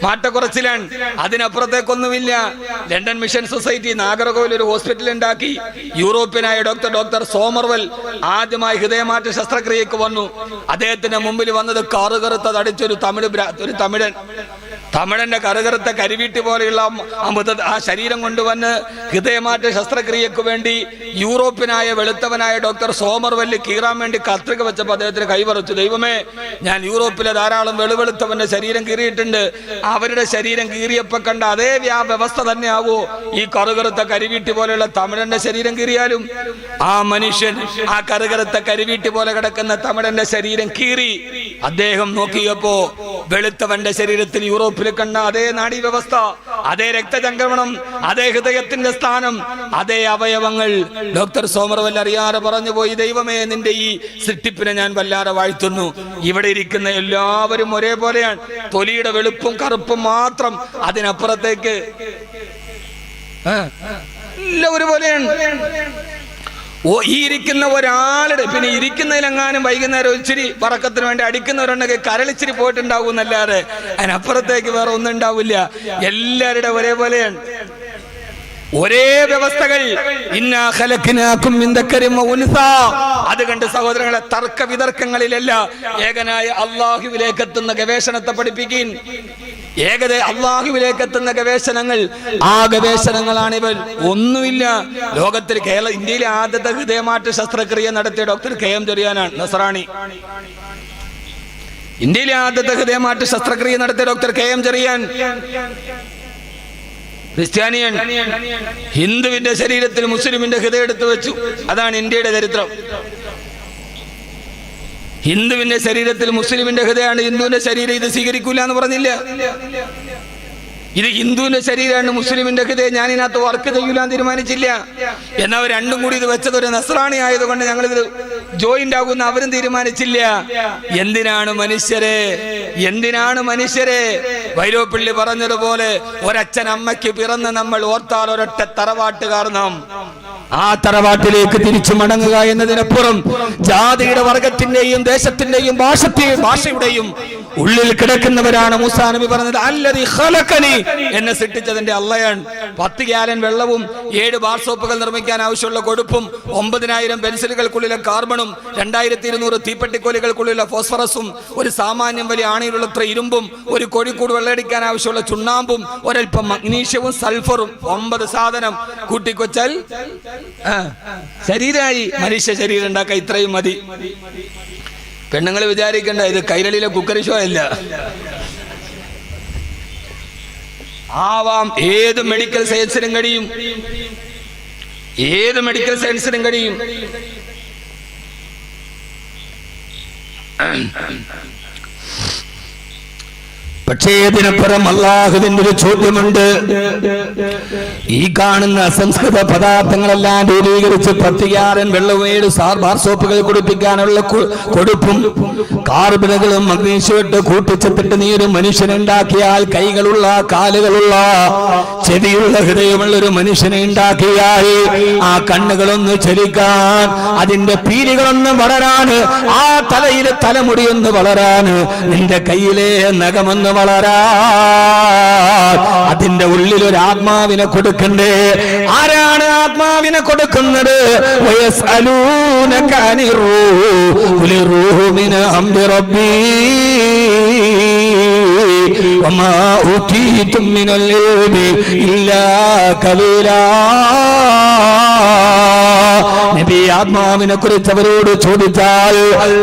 മാറ്റക്കുറച്ചിലാണ്, അതിനപ്പുറത്തേക്കൊന്നുമില്ല. ലണ്ടൻ മിഷൻ സൊസൈറ്റി നാഗർകോവിൽ ഒരു ഹോസ്പിറ്റൽ ഉണ്ടാക്കി. യൂറോപ്യനായ ഡോക്ടർ സോമർവെൽ ആദ്യമായി ഹൃദയമാറ്റ ശസ്ത്രക്രിയക്ക് വന്നു. അദ്ദേഹത്തിന്റെ മുമ്പിൽ വന്നത് കറുകറുത്ത തടിച്ചൊരു തമിഴന്റെ കറുകറുത്ത കരിവീട്ടി പോലെയുള്ള ആ ശരീരം കൊണ്ടുവന്ന് ഹൃദയമാറ്റ ശസ്ത്രക്രിയക്ക് വേണ്ടി യൂറോപ്യനായ വെളുത്തവനായ ഡോക്ടർ സോമർവെല്ല് കീറാൻ വേണ്ടി കത്രിക വെച്ചപ്പോൾ അദ്ദേഹത്തിന് കൈവറച്ചു. ദൈവമേ, ഞാൻ യൂറോപ്പിലെ ധാരാളം വെളുവെളുത്തവന്റെ ശരീരം കീറിയിട്ടുണ്ട്, അവരുടെ ശരീരം കീറിയപ്പോ കണ്ട അതേ വ്യവസ്ഥ തന്നെ ആവോ ഈ കറുകറുത്ത കരിവീട്ടി പോലെയുള്ള തമിഴന്റെ ശരീരം കീറിയാലും? ആ മനുഷ്യൻ ആ കറുകറുത്ത കരിവീട്ടി പോലെ കിടക്കുന്ന തമിഴന്റെ ശരീരം കീറി. അദ്ദേഹം നോക്കിയപ്പോ വെളുത്തവന്റെ ശരീരത്തിൽ യൂറോപ്പിൽ കണ്ട അതേ നാഡീവ്യവസ്ഥ, അതേ രക്തചംക്രമണം, അതേ ഹൃദയത്തിന്റെ സ്ഥാനം, അതേ അവയവങ്ങൾ. ഡോക്ടർ സോമർവെൽ അറിയാതെ പറഞ്ഞു പോയി, ദൈവമേ, നിന്റെ ഈ സൃഷ്ടിപ്പിനെ ഞാൻ വല്ലാതെ വാഴ്ത്തുന്നു. ഇവിടെ ഇരിക്കുന്ന എല്ലാവരും ഒരേപോലെയാണ്, തൊലിയുടെ വെളുപ്പും കറുപ്പും മാത്രം, അതിനപ്പുറത്തേക്ക് എല്ലാം ഒരുപോലെയാണ്. ഈ ഇരിക്കുന്ന ഒരാളുടെ, പിന്നെ ഇരിക്കുന്നതിലെങ്ങാനും വൈകുന്നേരം ഇച്ചിരി പറക്കത്തിന് വേണ്ടി അടിക്കുന്നവരുണ്ടെങ്കിൽ കരളിച്ചിരി പോയിട്ടുണ്ടാവും എന്നല്ലാതെ അതിനപ്പുറത്തേക്ക് വേറെ ഒന്നും ഉണ്ടാവില്ല. എല്ലാവരുടെ ഒരേപോലെയാണ്, ഒരേ വ്യവസ്ഥകൾ. അതുകൊണ്ട് സഹോദരങ്ങളെ, തർക്ക വിതർക്കങ്ങളിലല്ല, ഏകനായ അള്ളാഹുവിലേക്ക് എത്തുന്ന ഗവേഷണത്തെ പഠിപ്പിക്കാൻ. അള്ളാഹുവിലേക്ക് എത്തുന്ന ഗവേഷണങ്ങൾ, ആ ഗവേഷണങ്ങളാണിവർ. ഒന്നുമില്ല. ലോകത്തിൽ ഇന്ത്യയിലെ ആദ്യത്തെ ഹൃദയമാറ്റ ശസ്ത്രക്രിയ നടത്തിയ ഡോക്ടർ KM ചെറിയാനാണ്, നസ്രാണി. ഇന്ത്യയിലെ ആദ്യത്തെ ഹൃദയമാറ്റ ശസ്ത്രക്രിയ നടത്തിയ ഡോക്ടർ KM ചെറിയാൻ ക്രിസ്ത്യാനിയൻ. ഹിന്ദുവിന്റെ ശരീരത്തിൽ മുസ്ലിമിന്റെ ഹൃദയം എടുത്തു വെച്ചു. അതാണ് ഇന്ത്യയുടെ ചരിത്രം. ഹിന്ദുവിന്റെ ശരീരത്തിൽ മുസ്ലിമിന്റെ ഹൃദയമാണ്, ഹിന്ദുവിന്റെ ശരീരം ഇത് സ്വീകരിക്കൂല എന്ന് പറഞ്ഞില്ല. ഇത് ഹിന്ദുവിന്റെ ശരീരമാണ്, മുസ്ലിമിന്റെ ഹൃദയം ഞാൻ ഇതിനകത്ത് വർക്ക് ചെയ്യൂലാന്ന് തീരുമാനിച്ചില്ല. എന്നാൽ രണ്ടും കൂടി ഇത് വെച്ചത് ഒരു നസ്രാണി ആയതുകൊണ്ട് ഞങ്ങൾ ഇത് ജോയിന്റ് ആകുന്ന അവരും തീരുമാനിച്ചില്ല. എന്തിനാണ് മനുഷ്യരെ വൈലോപ്പിള്ളി പറഞ്ഞതുപോലെ ഒരച്ഛൻ അമ്മയ്ക്ക് പിറന്ന് നമ്മൾ ഓർത്താൽ ഒരൊറ്റ തറവാട്ടുകാർ നാം. ആ തറവാട്ടിലേക്ക് തിരിച്ചു മടങ്ങുക എന്നതിനപ്പുറം ജാതിയുടെ വർഗത്തിന്റെയും ദേശത്തിന്റെയും ഭാഷയുടെയും ഉള്ളിൽ കിടക്കുന്നവരാണ് മൂസാ നബി പറഞ്ഞത്, അല്ലദീ ഖലഖനി, എന്നെ സൃഷ്ടിച്ചതിന്റെ അള്ളയാണ്. 10 ഗാലൻ വെള്ളവും 7 ബാർ സോപ്പുകൾ നിർമ്മിക്കാൻ ആവശ്യമുള്ള കൊടുപ്പും 9000 പെൻസിലുകൾക്കുള്ളിലെ കാർബണും 2200 തീപ്പെട്ടിക്കോലുകൾക്കുള്ളിലെ ഫോസ്ഫറസും ഒരു സാമാന്യം വലിയ ആണിയിലുള്ളത്ര ഇരുമ്പും ഒരു കോഴിക്കൂട് വെള്ളയടിക്കാൻ ആവശ്യമുള്ള ചുണ്ണാമ്പും ഒരൽപ്പം മഗ്നീഷ്യവും സൾഫറും 9 സാധനം കൂട്ടിക്കൊച്ചാൽ ശരീരമായി. മനുഷ്യ ശരീരം ഉണ്ടാക്കാൻ ഇത്രയും മതി. പെണ്ണുങ്ങൾ വിചാരിക്കണ്ട ഇത് കൈരളിയിലെ കുക്കറി ഷോ അല്ല. ആവാം, ഏത് മെഡിക്കൽ സയൻസിനും കഴിയും. പക്ഷേ ഇതിനപ്പുറം അല്ലാഹുവിന്റെ ഒരു ചോദ്യമുണ്ട്. ഈ കാണുന്ന അസംസ്കൃത പദാർത്ഥങ്ങളെല്ലാം രൂപീകരിച്ച് 10 ഗാലൻ വെള്ളവും 7 ബാർ സോപ്പുകൾ കുടിപ്പിക്കാനുള്ള കൊടുപ്പും കാർബണുകളും മഗ്നീഷ്യമിട്ട് കൂട്ടിച്ചെത്തിട്ട് നീ ഒരു മനുഷ്യനെ ഉണ്ടാക്കിയാൽ, കൈകളുള്ള കാലുകളുള്ള ചെവിയുള്ള ഹൃദയമുള്ള ഒരു മനുഷ്യനെ ഉണ്ടാക്കിയാൽ, ആ കണ്ണുകളൊന്ന് ചലിക്കാൻ, അതിന്റെ പീലികളൊന്ന് വളരാൻ, ആ തലയിലെ തലമുടിയൊന്ന് വളരാൻ, നിന്റെ കയ്യിലെ നഖമൊന്ന് വളരാ, അതിന്റെ ഉള്ളിൽ ഒരു ആത്മാവിനെ കൊടുക്കണ്ടേ? ആരാണ് ആത്മാവിനെ കൊടുക്കുന്നത്? വയസ്അലൂനക അനിർ-റൂഹ് ഖുലിർ റൂഹു മിൻ അംരി റബ്ബി വമാ ഊതീതും മിനൽ ഇൽമി ഇല്ലാ ഖലീലാ. നബി ആത്മാവിനെ കുറിച്ച് അവരോട് ചോദിച്ചാൽ,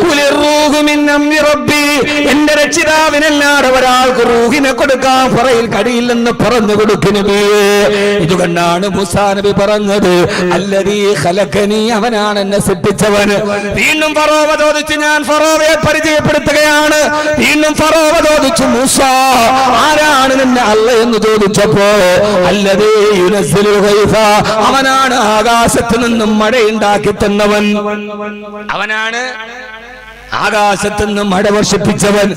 ഖുലിർ റൂഹു മിൻ അംരി റബ്ബി, എന്റെ രക്ഷിതാവിനല്ലാതെ ഒരാൾക്ക് റൂഹിനെ കൊടുക്കാൻ പറയിൽ കഴിയില്ലെന്ന് പറഞ്ഞു കൊടുക്കും നബിയേ. ഇതുകൊണ്ടാണ് മൂസാ നബി പറഞ്ഞത്, അല്ലദീ ഖലഖനി, അവനാണ് എന്നെ സൃഷ്ടിച്ചവൻ. വീണ്ടും ഫറോവ ചോദിച്ചു, ഞാൻ ഫറോവയെ പരിചയപ്പെടുത്തുകയാണ്. വീണ്ടും ഫറോവ ചോദിച്ചു, മൂസാ ആരാണ് നിന്നെ അല്ല എന്ന് ചോദിച്ചപ്പോ, അല്ലദീ യുനസ്സിലുൽ ഗൈസ, അവനാണ് ആകാശത്ത് നിന്നും മഴയുണ്ടാക്കി തന്നവൻ, അവനാണ് ആകാശത്ത് നിന്ന് മഴ വർഷിപ്പിച്ചവൻ.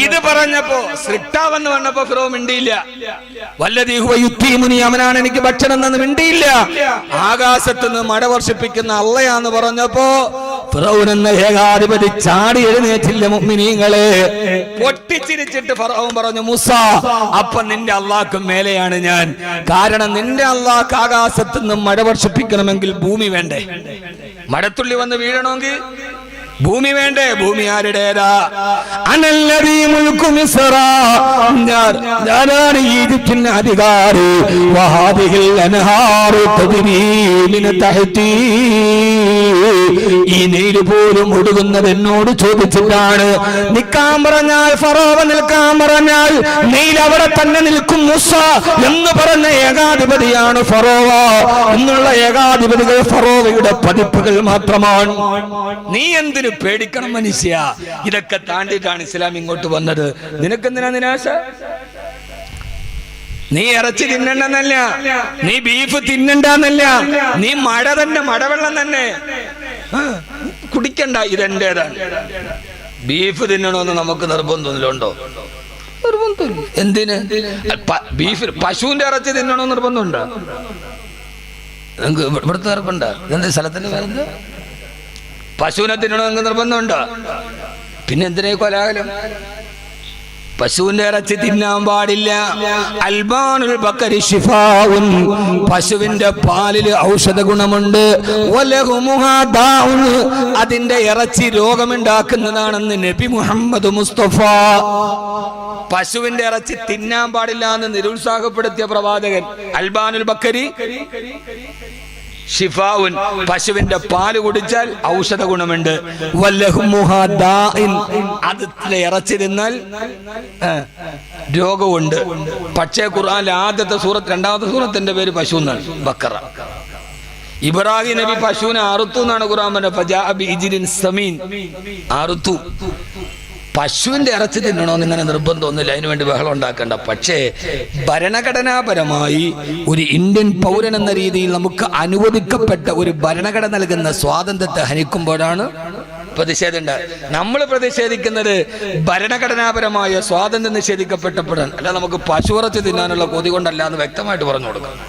ഇത് പറഞ്ഞപ്പോ സൃഷ്ടാവെന്ന് പറഞ്ഞപ്പോ ഫിറോൻ മിണ്ടിയില്ല. വല്ലദീ ഹുവ യുത്തീമുനി, അവനാണ് എനിക്ക് ഭക്ഷണം തന്ന് മിണ്ടിയില്ല. ആകാശത്ത് നിന്ന് മഴ വർഷിപ്പിക്കുന്ന അള്ളയാന്ന് പറഞ്ഞപ്പോ ഫിറോൻ എന്ന ഏകാധിപതി ചാടി എഴുന്നേറ്റില്ല. മുഅ്മിനീങ്ങളെ പൊട്ടിച്ചിരിച്ചിട്ട് ഫിറോൻ പറഞ്ഞു, മൂസാ അപ്പൊ നിന്റെ അള്ളാഹ്ക്ക് മേലെയാണ് ഞാൻ. കാരണം നിന്റെ അള്ളാഹ്ക്ക് ആകാശത്ത് നിന്ന് മഴ വർഷിപ്പിക്കണമെങ്കിൽ ഭൂമി വേണ്ടേ? മഴത്തുള്ളി വന്ന് വീഴണമെങ്കിൽ ഭൂമി വേണ്ടേ? ഭൂമി ആരുടേതാ? അനല്ലദീ മുൽക്കു മിസ്റ, ഞാനാണ് ഈജിപ്തിന്റെ അധികാരി. വഹാദിഹിൽ അൻഹാറു തജ്രീ മിൻ തഹ്തി, ഈ നീര് പോലും ഒഴുകുന്നത് എന്നോട് ചോദിച്ചിട്ടാണ്. നിൽക്കാൻ പറഞ്ഞാൽ ഫറോവ നിൽക്കാൻ പറഞ്ഞാൽ നീൽ അവിടെ തന്നെ നിൽക്കും മൂസ എന്ന് പറഞ്ഞ ഏകാധിപതിയാണ് ഫറോവ. എന്നുള്ള ഏകാധിപതികൾ ഫറോവയുടെ പതിപ്പുകൾ മാത്രമാണ്. നീ എന്തിനു പേടിക്കണം മനുഷ്യ? ഇതൊക്കെ താണ്ടിട്ടാണ് ഇസ്ലാം ഇങ്ങോട്ട് വന്നത്. നിനക്കെന്തിനാ നിരാശ? നീ ഇറച്ചി തിന്നണ്ടെന്നല്ല, നീ ബീഫ് തിന്നണ്ടെന്നല്ല, നീ മഴ തന്നെ, മഴവെള്ളം തന്നെ കുടിക്കണ്ട, ഇതെന്റേതാണ്. ബീഫ് തിന്നണമെന്ന് നമുക്ക് നിർബന്ധമൊന്നുമില്ലുണ്ടോ? നിർബന്ധമില്ല. എന്തിന്? ബീഫ് പശുവിന്റെ ഇറച്ചി തിന്നണമെന്ന് നിർബന്ധമുണ്ടോ? നിങ്ങൾക്ക് ഇവിടുത്തെ നിർബന്ധമുണ്ടോ? ഇതെന്താ സ്ഥലത്തിന്റെ പേരെന്താ? പശുവിനെ തിന്നണമെന്ന് നിർബന്ധമുണ്ടോ? പിന്നെ എന്തിനാ കൊലാകലം? പശുവിന്റെ ഇറച്ചി തിന്നാൻ പാടില്ല. അൽബാനുൽ ബക്കരി ശിഫാഉൻ, പശുവിന്റെ പാലിൽ ഔഷധ ഗുണമുണ്ട്. വലഹുമുഹാ ദാഉൻ, അതിന്റെ ഇറച്ചി രോഗമുണ്ടാക്കുന്നതാണെന്ന് നബി മുഹമ്മദ് മുസ്തഫ. പശുവിന്റെ ഇറച്ചി തിന്നാൻ പാടില്ല എന്ന് നിരുത്സാഹപ്പെടുത്തിയ പ്രവാചകൻ. അൽബാനുൽ ബക്കരി ഷിഫാഉൻ, പശുവിന്റെ പാല് കുടിച്ചാൽ ഔഷധ ഗുണമുണ്ട്. വലഹുമുഹാ ദാഇൻ, അതിലെ ഇറച്ചി തിന്നാൽ രോഗമുണ്ട്. പക്ഷേ ഖുർആനിലെ ആദ്യത്തെ സൂറത്ത്, രണ്ടാമത്തെ സൂറത്തിന്റെ പേര് പശു എന്നാണ്, ബക്കറ. ഇബ്രാഹിം നബി പശുവിനെ അറുത്തു എന്നാണ് ഖുർആൻ പറഞ്ഞത്. ഫജാഅ ബിഇജ്ലിൻ സമീൻ, അറുത്തു. പശുവിന്റെ ഇറച്ചി തിന്നണമെന്ന് ഇങ്ങനെ നിർബന്ധമൊന്നുമില്ല, അതിനുവേണ്ടി ബഹളം ഉണ്ടാക്കണ്ട. പക്ഷേ ഭരണഘടനാപരമായി ഒരു ഇന്ത്യൻ പൗരൻ എന്ന രീതിയിൽ നമുക്ക് അനുവദിക്കപ്പെട്ട ഒരു ഭരണഘടന നൽകുന്ന സ്വാതന്ത്ര്യത്തെ ഹനിക്കുമ്പോഴാണ് പ്രതിഷേധം ഉണ്ടാകും. നമ്മൾ പ്രതിഷേധിക്കുന്നത് ഭരണഘടനാപരമായ സ്വാതന്ത്ര്യം നിഷേധിക്കപ്പെട്ടപ്പോഴാണ്. അല്ല, നമുക്ക് പശുവിറച്ചി തിന്നാനുള്ള കൊതി കൊണ്ടല്ല എന്ന് വ്യക്തമായിട്ട് പറഞ്ഞു കൊടുക്കണം.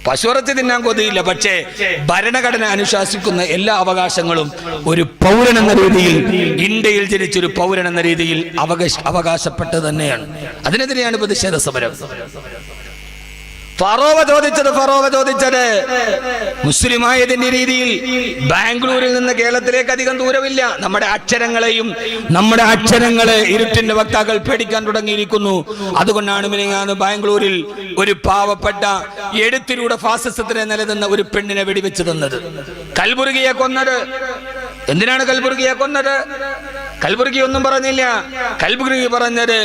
പശുവിറച്ചി തിന്നാൻ കൊതിയില്ല, പക്ഷേ ഭരണഘടന അനുശാസിക്കുന്ന എല്ലാ അവകാശങ്ങളും ഒരു പൗരൻ എന്ന രീതിയിൽ, ഇന്ത്യയിൽ ജനിച്ചൊരു പൗരൻ എന്ന രീതിയിൽ അവകാശപ്പെട്ടത് തന്നെയാണ്. അതിനെതിരെയാണ് പ്രതിഷേധ സമരം. ഫറോവ ചോദിച്ചത് മുസ്ലിമായതിന്റെ രീതിയിൽ ബാംഗ്ലൂരിൽ നിന്ന് കേരളത്തിലേക്ക് അധികം ദൂരമില്ല. നമ്മുടെ അക്ഷരങ്ങളെ ഇരുട്ടിന്റെ വക്താക്കൾ പേടിക്കാൻ തുടങ്ങിയിരിക്കുന്നു. അതുകൊണ്ടാണ് മിനിങ്ങാന്ന് ബാംഗ്ലൂരിൽ ഒരു പാവപ്പെട്ട എഴുത്തിലൂടെ ഫാസിസത്തിനെ നിലനിന്ന ഒരു പെണ്ണിനെ വെടിവെച്ച് തന്നത്. കൽബുർഗിയെ കൊന്നത് എന്തിനാണ്? കൽബുർഗിയെ കൊന്നത് കൽബുർഗി ഒന്നും പറഞ്ഞില്ല. കൽബുർഗി പറഞ്ഞത്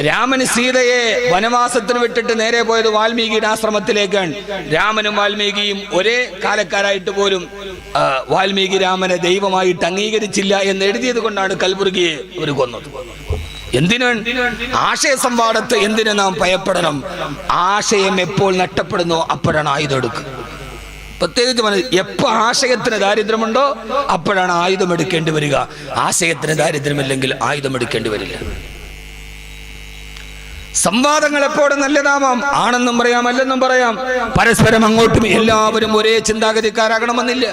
രാമന് സീതയെ വനവാസത്തിന് വിട്ടിട്ട് നേരെ പോയത് വാൽമീകിയുടെ ആശ്രമത്തിലേക്കാണ്. രാമനും വാൽമീകിയും ഒരേ കാലക്കാരായിട്ട് പോലും വാൽമീകി രാമനെ ദൈവമായിട്ട് അംഗീകരിച്ചില്ല എന്ന് എഴുതിയത് കൊണ്ടാണ് കൽബുർഗിയെ ഒരു കൊന്നത്. എന്തിനാണ്? ആശയ സംവാദത്ത് എന്തിനു നാം ഭയപ്പെടണം? ആശയം എപ്പോൾ നഷ്ടപ്പെടുന്നോ അപ്പോഴാണ് ആയുധം എടുക്കുക. പ്രത്യേകിച്ച് എപ്പോ ആശയത്തിന് ദാരിദ്ര്യമുണ്ടോ അപ്പോഴാണ് ആയുധം എടുക്കേണ്ടി വരിക. ആശയത്തിന് ദാരിദ്ര്യമില്ലെങ്കിൽ ആയുധം എടുക്കേണ്ടി വരില്ല. സംവാദങ്ങൾ എപ്പോഴും നല്ലതാവാം. ആണെന്നും പറയാം, അല്ലെന്നും പറയാം. പരസ്പരം അങ്ങോട്ടും എല്ലാവരും ഒരേ ചിന്താഗതിക്കാരാകണമെന്നില്ല.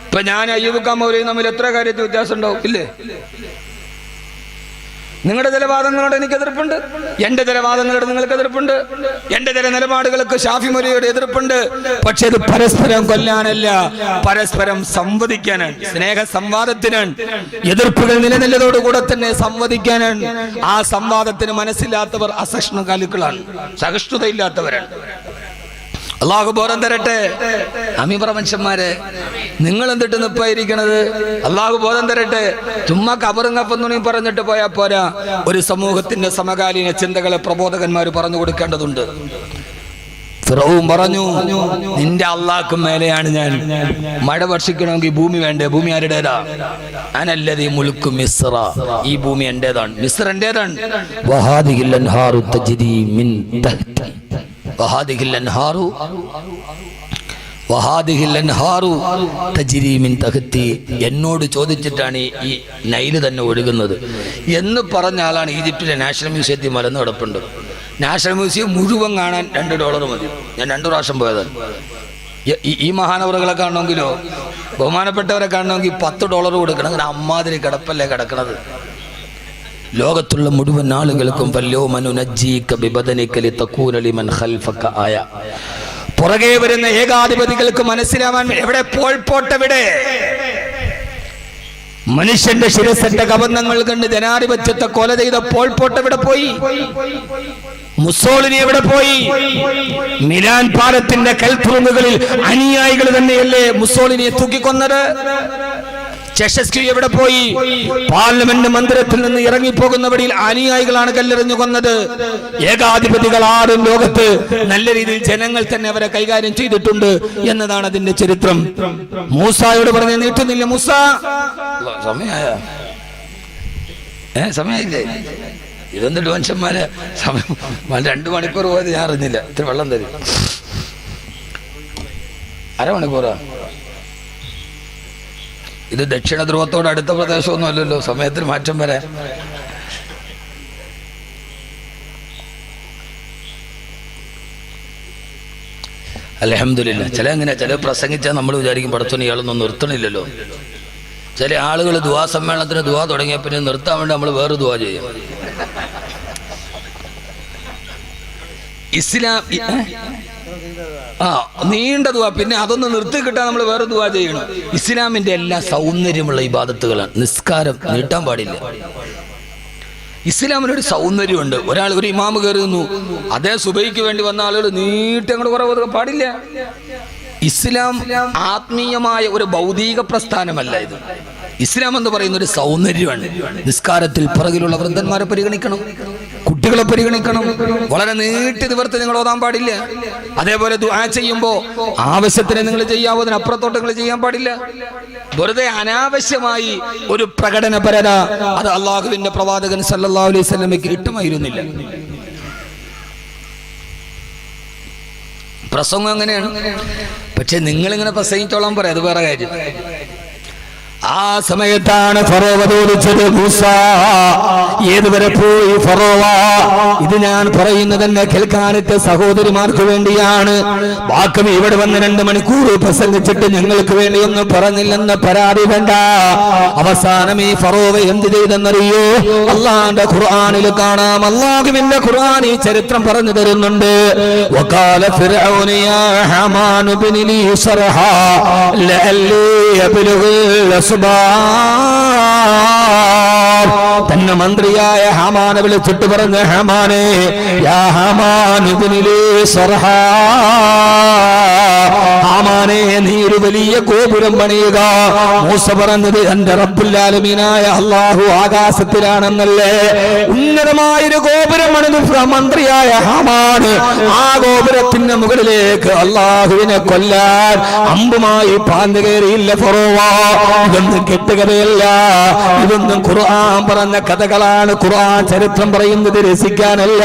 ഇപ്പൊ ഞാൻ അയ്യൂബ് മൗലവിയും തമ്മിൽ എത്ര കാര്യത്തിൽ വ്യത്യാസം ഉണ്ടാവും, ഇല്ലേ? നിങ്ങളുടെ ചില വാദങ്ങളോട് എനിക്ക് എതിർപ്പുണ്ട്, എന്റെ ചില വാദങ്ങളോട് നിങ്ങൾക്ക് എതിർപ്പുണ്ട്, എന്റെ ചില നിലപാടുകൾക്ക് ഷാഫി മൊലിയോട് എതിർപ്പുണ്ട്. പക്ഷെ അത് പരസ്പരം കൊല്ലാനല്ല, പരസ്പരം സംവദിക്കാനാണ്, സ്നേഹ സംവാദത്തിനാണ്. എതിർപ്പുകൾ നിലനില്ലതോടുകൂടെ തന്നെ സംവദിക്കാനാണ്. ആ സംവാദത്തിന് മനസ്സില്ലാത്തവർ അസഹിഷ്ണുക്കളാണ്, സഹിഷ്ണുതയില്ലാത്തവരാണ്. അള്ളാഹു ബോധം തരട്ടെ. അമീബറ മനുഷ്യന്മാരെ, നിങ്ങൾ എന്തിട്ട് നിപ്പായിരിക്കണത്? അള്ളാഹു ബോധം തരട്ടെ. ചുമ്മാ കബറുങ്ങപ്പൊന്നുണി പറഞ്ഞിട്ട് പോയാൽ പോരാ. ഒരു സമൂഹത്തിന്റെ സമകാലീന ചിന്തകളെ പ്രബോധകന്മാർ പറഞ്ഞു കൊടുക്കേണ്ടതുണ്ട്. ഫിറഔൻ പറഞ്ഞു, നിന്റെ അള്ളാഹ്ക്കും മേലെയാണ് ഞാൻ. മഴ വർഷിക്കണമെങ്കിൽ ഭൂമി വേണ്ടേ? ഭൂമി ആരുടേതാ? അനല്ലദീ മുൽക്കു മിസ്റ, ഈ ഭൂമി എന്റേതാണ്, മിസ്ർ എന്റേതാണ്. വഹാദിഹിൽ അൻഹാറു തജ്രി മിൻ തഹ്തി, വഹാദിഹിൽ അൻഹാറു തജ്രി മിൻ തഹ്തി, എന്നോട് ചോദിച്ചിട്ടാണ് ഈ നൈല് തന്നെ ഒഴുകുന്നത് എന്ന് പറഞ്ഞ ആളാണ് ഈജിപ്തിലെ നാഷണൽ മ്യൂസിയത്തിൽ മലന്ന് കിടപ്പുണ്ട്. നാഷണൽ മ്യൂസിയം മുഴുവൻ കാണാൻ $2 മതി. ഞാൻ 2 പ്രാവശ്യം പോയതാണ്. ഈ മഹാനവറുകളെ കാണണമെങ്കിലോ ബഹുമാനപ്പെട്ടവരെ കാണണമെങ്കിൽ $10 കൊടുക്കണം. അങ്ങനെ അമ്മാതിരി കിടപ്പല്ലേ കിടക്കണത്. ലോകത്തുള്ള മുഴുവൻ ആളുകൾക്കും പുറകെ വരുന്ന ഏകാധിപതികൾക്ക് മനസ്സിലാവാൻ എവിടെ പോൾപോട്ടെവിടെ മനുഷ്യന്റെ ശിരസറ്റ കബന്ധങ്ങൾ കണ്ട് ജനാധിപത്യത്തെ കൊല ചെയ്ത പോൾപോട്ടെവിടെ പോയി? മുസോളിനി എവിടെ പോയി? മിലാൻ പാലത്തിന്റെ കൽത്തുറുങ്ങുകളിൽ അനുയായികൾ തന്നെയല്ലേ മുസോളിനിയെ തൂക്കിക്കൊന്നത്? ചെഷസ്കി എവിടെ പോയി? പാർലമെന്റ് മന്ദിരത്തിൽ നിന്ന് ഇറങ്ങിപ്പോകുന്ന വഴിയിൽ അനുയായികളാണ് കല്ലെറിഞ്ഞു കൊന്നത്. ഏകാധിപതികൾ ആരും ലോകത്ത് നല്ല രീതിയിൽ ജനങ്ങൾ തന്നെ അവരെ കൈകാര്യം ചെയ്തിട്ടുണ്ട് എന്നതാണ് അതിന്റെ ചരിത്രം. മൂസായോട് പറഞ്ഞ് നീട്ടുന്നില്ല. മൂസ, സമയായില്ലേ? ഇതൊന്നിട്ട് മനുഷ്യന്മാരെ സമയം 2 മണിക്കൂർ പോയത് ഞാൻ അറിഞ്ഞില്ല. ഇത്ര വെള്ളം തരും. അരമണിക്കൂറാ. ഇത് ദക്ഷിണ ധ്രുവത്തോട് അടുത്ത പ്രദേശമൊന്നും അല്ലല്ലോ, സമയത്തിന് മാറ്റം വരാൻ. അൽഹംദുലില്ലാ. ചില പ്രസംഗിച്ചാൽ നമ്മൾ വിചാരിക്കും പടച്ചോനെ ഇയാളൊന്നും നിർത്തണില്ലല്ലോ. ചില ആളുകൾ ദുആ സമ്മേളനത്തിന് ദുആ തുടങ്ങിയ പിന്നെ നിർത്താൻ വേണ്ടി നമ്മൾ വേറെ ദുആ ചെയ്യും. ഇസ്ലാം നീണ്ട ദുആ, പിന്നെ അതൊന്ന് നിർത്തി കിട്ടാൻ നമ്മൾ വേറെ ദുആ ചെയ്യണം. ഇസ്ലാമിന്റെ എല്ലാ സൗന്ദര്യമുള്ള ഇബാദത്തുകളാണ്. നിസ്കാരം നീട്ടാൻ പാടില്ല. ഇസ്ലാമിനൊരു സൗന്ദര്യമുണ്ട്. ഒരു ഇമാമ് കയറുന്നു, അതേ സുബൈക്ക് വേണ്ടി വന്ന ആളുകൾ നീട്ടി അങ്ങോട്ട് കുറവ് പാടില്ല. ഇസ്ലാം ആത്മീയമായ ഒരു ഭൗതിക പ്രസ്ഥാനമല്ല ഇത്. ഇസ്ലാം എന്ന് പറയുന്ന ഒരു സൗന്ദര്യമാണ്. നിസ്കാരത്തിൽ പുറകിലുള്ള വൃദ്ധന്മാരെ പരിഗണിക്കണം. കുട്ടികളെ പരിഗണിക്കണം. വളരെ നീട്ടി നിവർത്തി നിങ്ങൾ ഓതാൻ പാടില്ല. അതേപോലെ ദുആ ചെയ്യുമ്പോൾ ആവശ്യത്തിന് നിങ്ങൾ ചെയ്യാവോ, അതിനപ്പുറത്തോട്ട് നിങ്ങൾ ചെയ്യാൻ പാടില്ല. വെറുതെ അനാവശ്യമായി ഒരു പ്രകടനപരത അത് അള്ളാഹുവിന്റെ പ്രവാചകൻ സല്ലല്ലാഹു അലൈഹി വസല്ലമയ്ക്ക് ഇട്ടുമായിരുന്നില്ല. പ്രസംഗം അങ്ങനെയാണ്. പക്ഷെ നിങ്ങളിങ്ങനെ പ്രസംഗിച്ചോളാൻ പറയാം, അത് വേറെ കാര്യം. ആ സമയത്താണ് ഫറോവ ചോദിച്ചത്, മൂസ ഏതുവരെ പോയി ഫറോവ? ഇത് ഞാൻ പറയുന്നത് എന്നെ കേൾക്കാനത്തെ സഹോദരിമാർക്ക് വേണ്ടിയാണ്. വാക്കും ഇവിടെ വന്ന് 2 മണിക്കൂർ പ്രസംഗിച്ചിട്ട് ഞങ്ങൾക്ക് വേണ്ടി ഒന്നും പറഞ്ഞില്ലെന്ന് പരാതി വേണ്ട. അവസാനം ഈ ഫറോവ എന്ത് ചെയ്തെന്നറിയോ? അള്ളാന്റെ ഖുർആനിൽ കാണാം, അള്ളാഹുവിന്റെ ഖുർആൻ ഈ ചരിത്രം പറഞ്ഞു തരുന്നുണ്ട്. വഖാല ഫിർഔന യാ ഹമാനു ബിനി ലി സർഹാ ലഅല്ലി യബ്ലുഗുൽ തന്നെ മന്ത്രിയായ ഹാമാനെ വിളിച്ചിട്ട് പറഞ്ഞ, ഹാമാനെ യാ ഹാമാൻ ഇബ്നി ലീ സർഹാ, ഹാമാനെ നീ ഒരു വലിയ ഗോപുരം പണിയുക. മൂസ പറഞ്ഞത് എന്റെ റബ്ബുൽ ആലമീനായ അല്ലാഹു ആകാശത്തിലാണെന്നല്ലേ. ഉന്നതമായൊരു ഗോപുരം പണിത് മന്ത്രിയായ ഹാമാൻ ആ ഗോപുരത്തിന്റെ മുകളിലേക്ക് അല്ലാഹുവിനെ കൊല്ലാൻ അമ്പുമായി പാഞ്ഞു കയറിയില്ല ഫറോവ. ഇതൊന്നും കെട്ടുകഥയല്ല, ഇതൊന്നും ഖുർആൻ പറഞ്ഞ കഥകളാണ്. ഖുർആൻ ചരിത്രം പറയുന്നത് രസിക്കാനല്ല.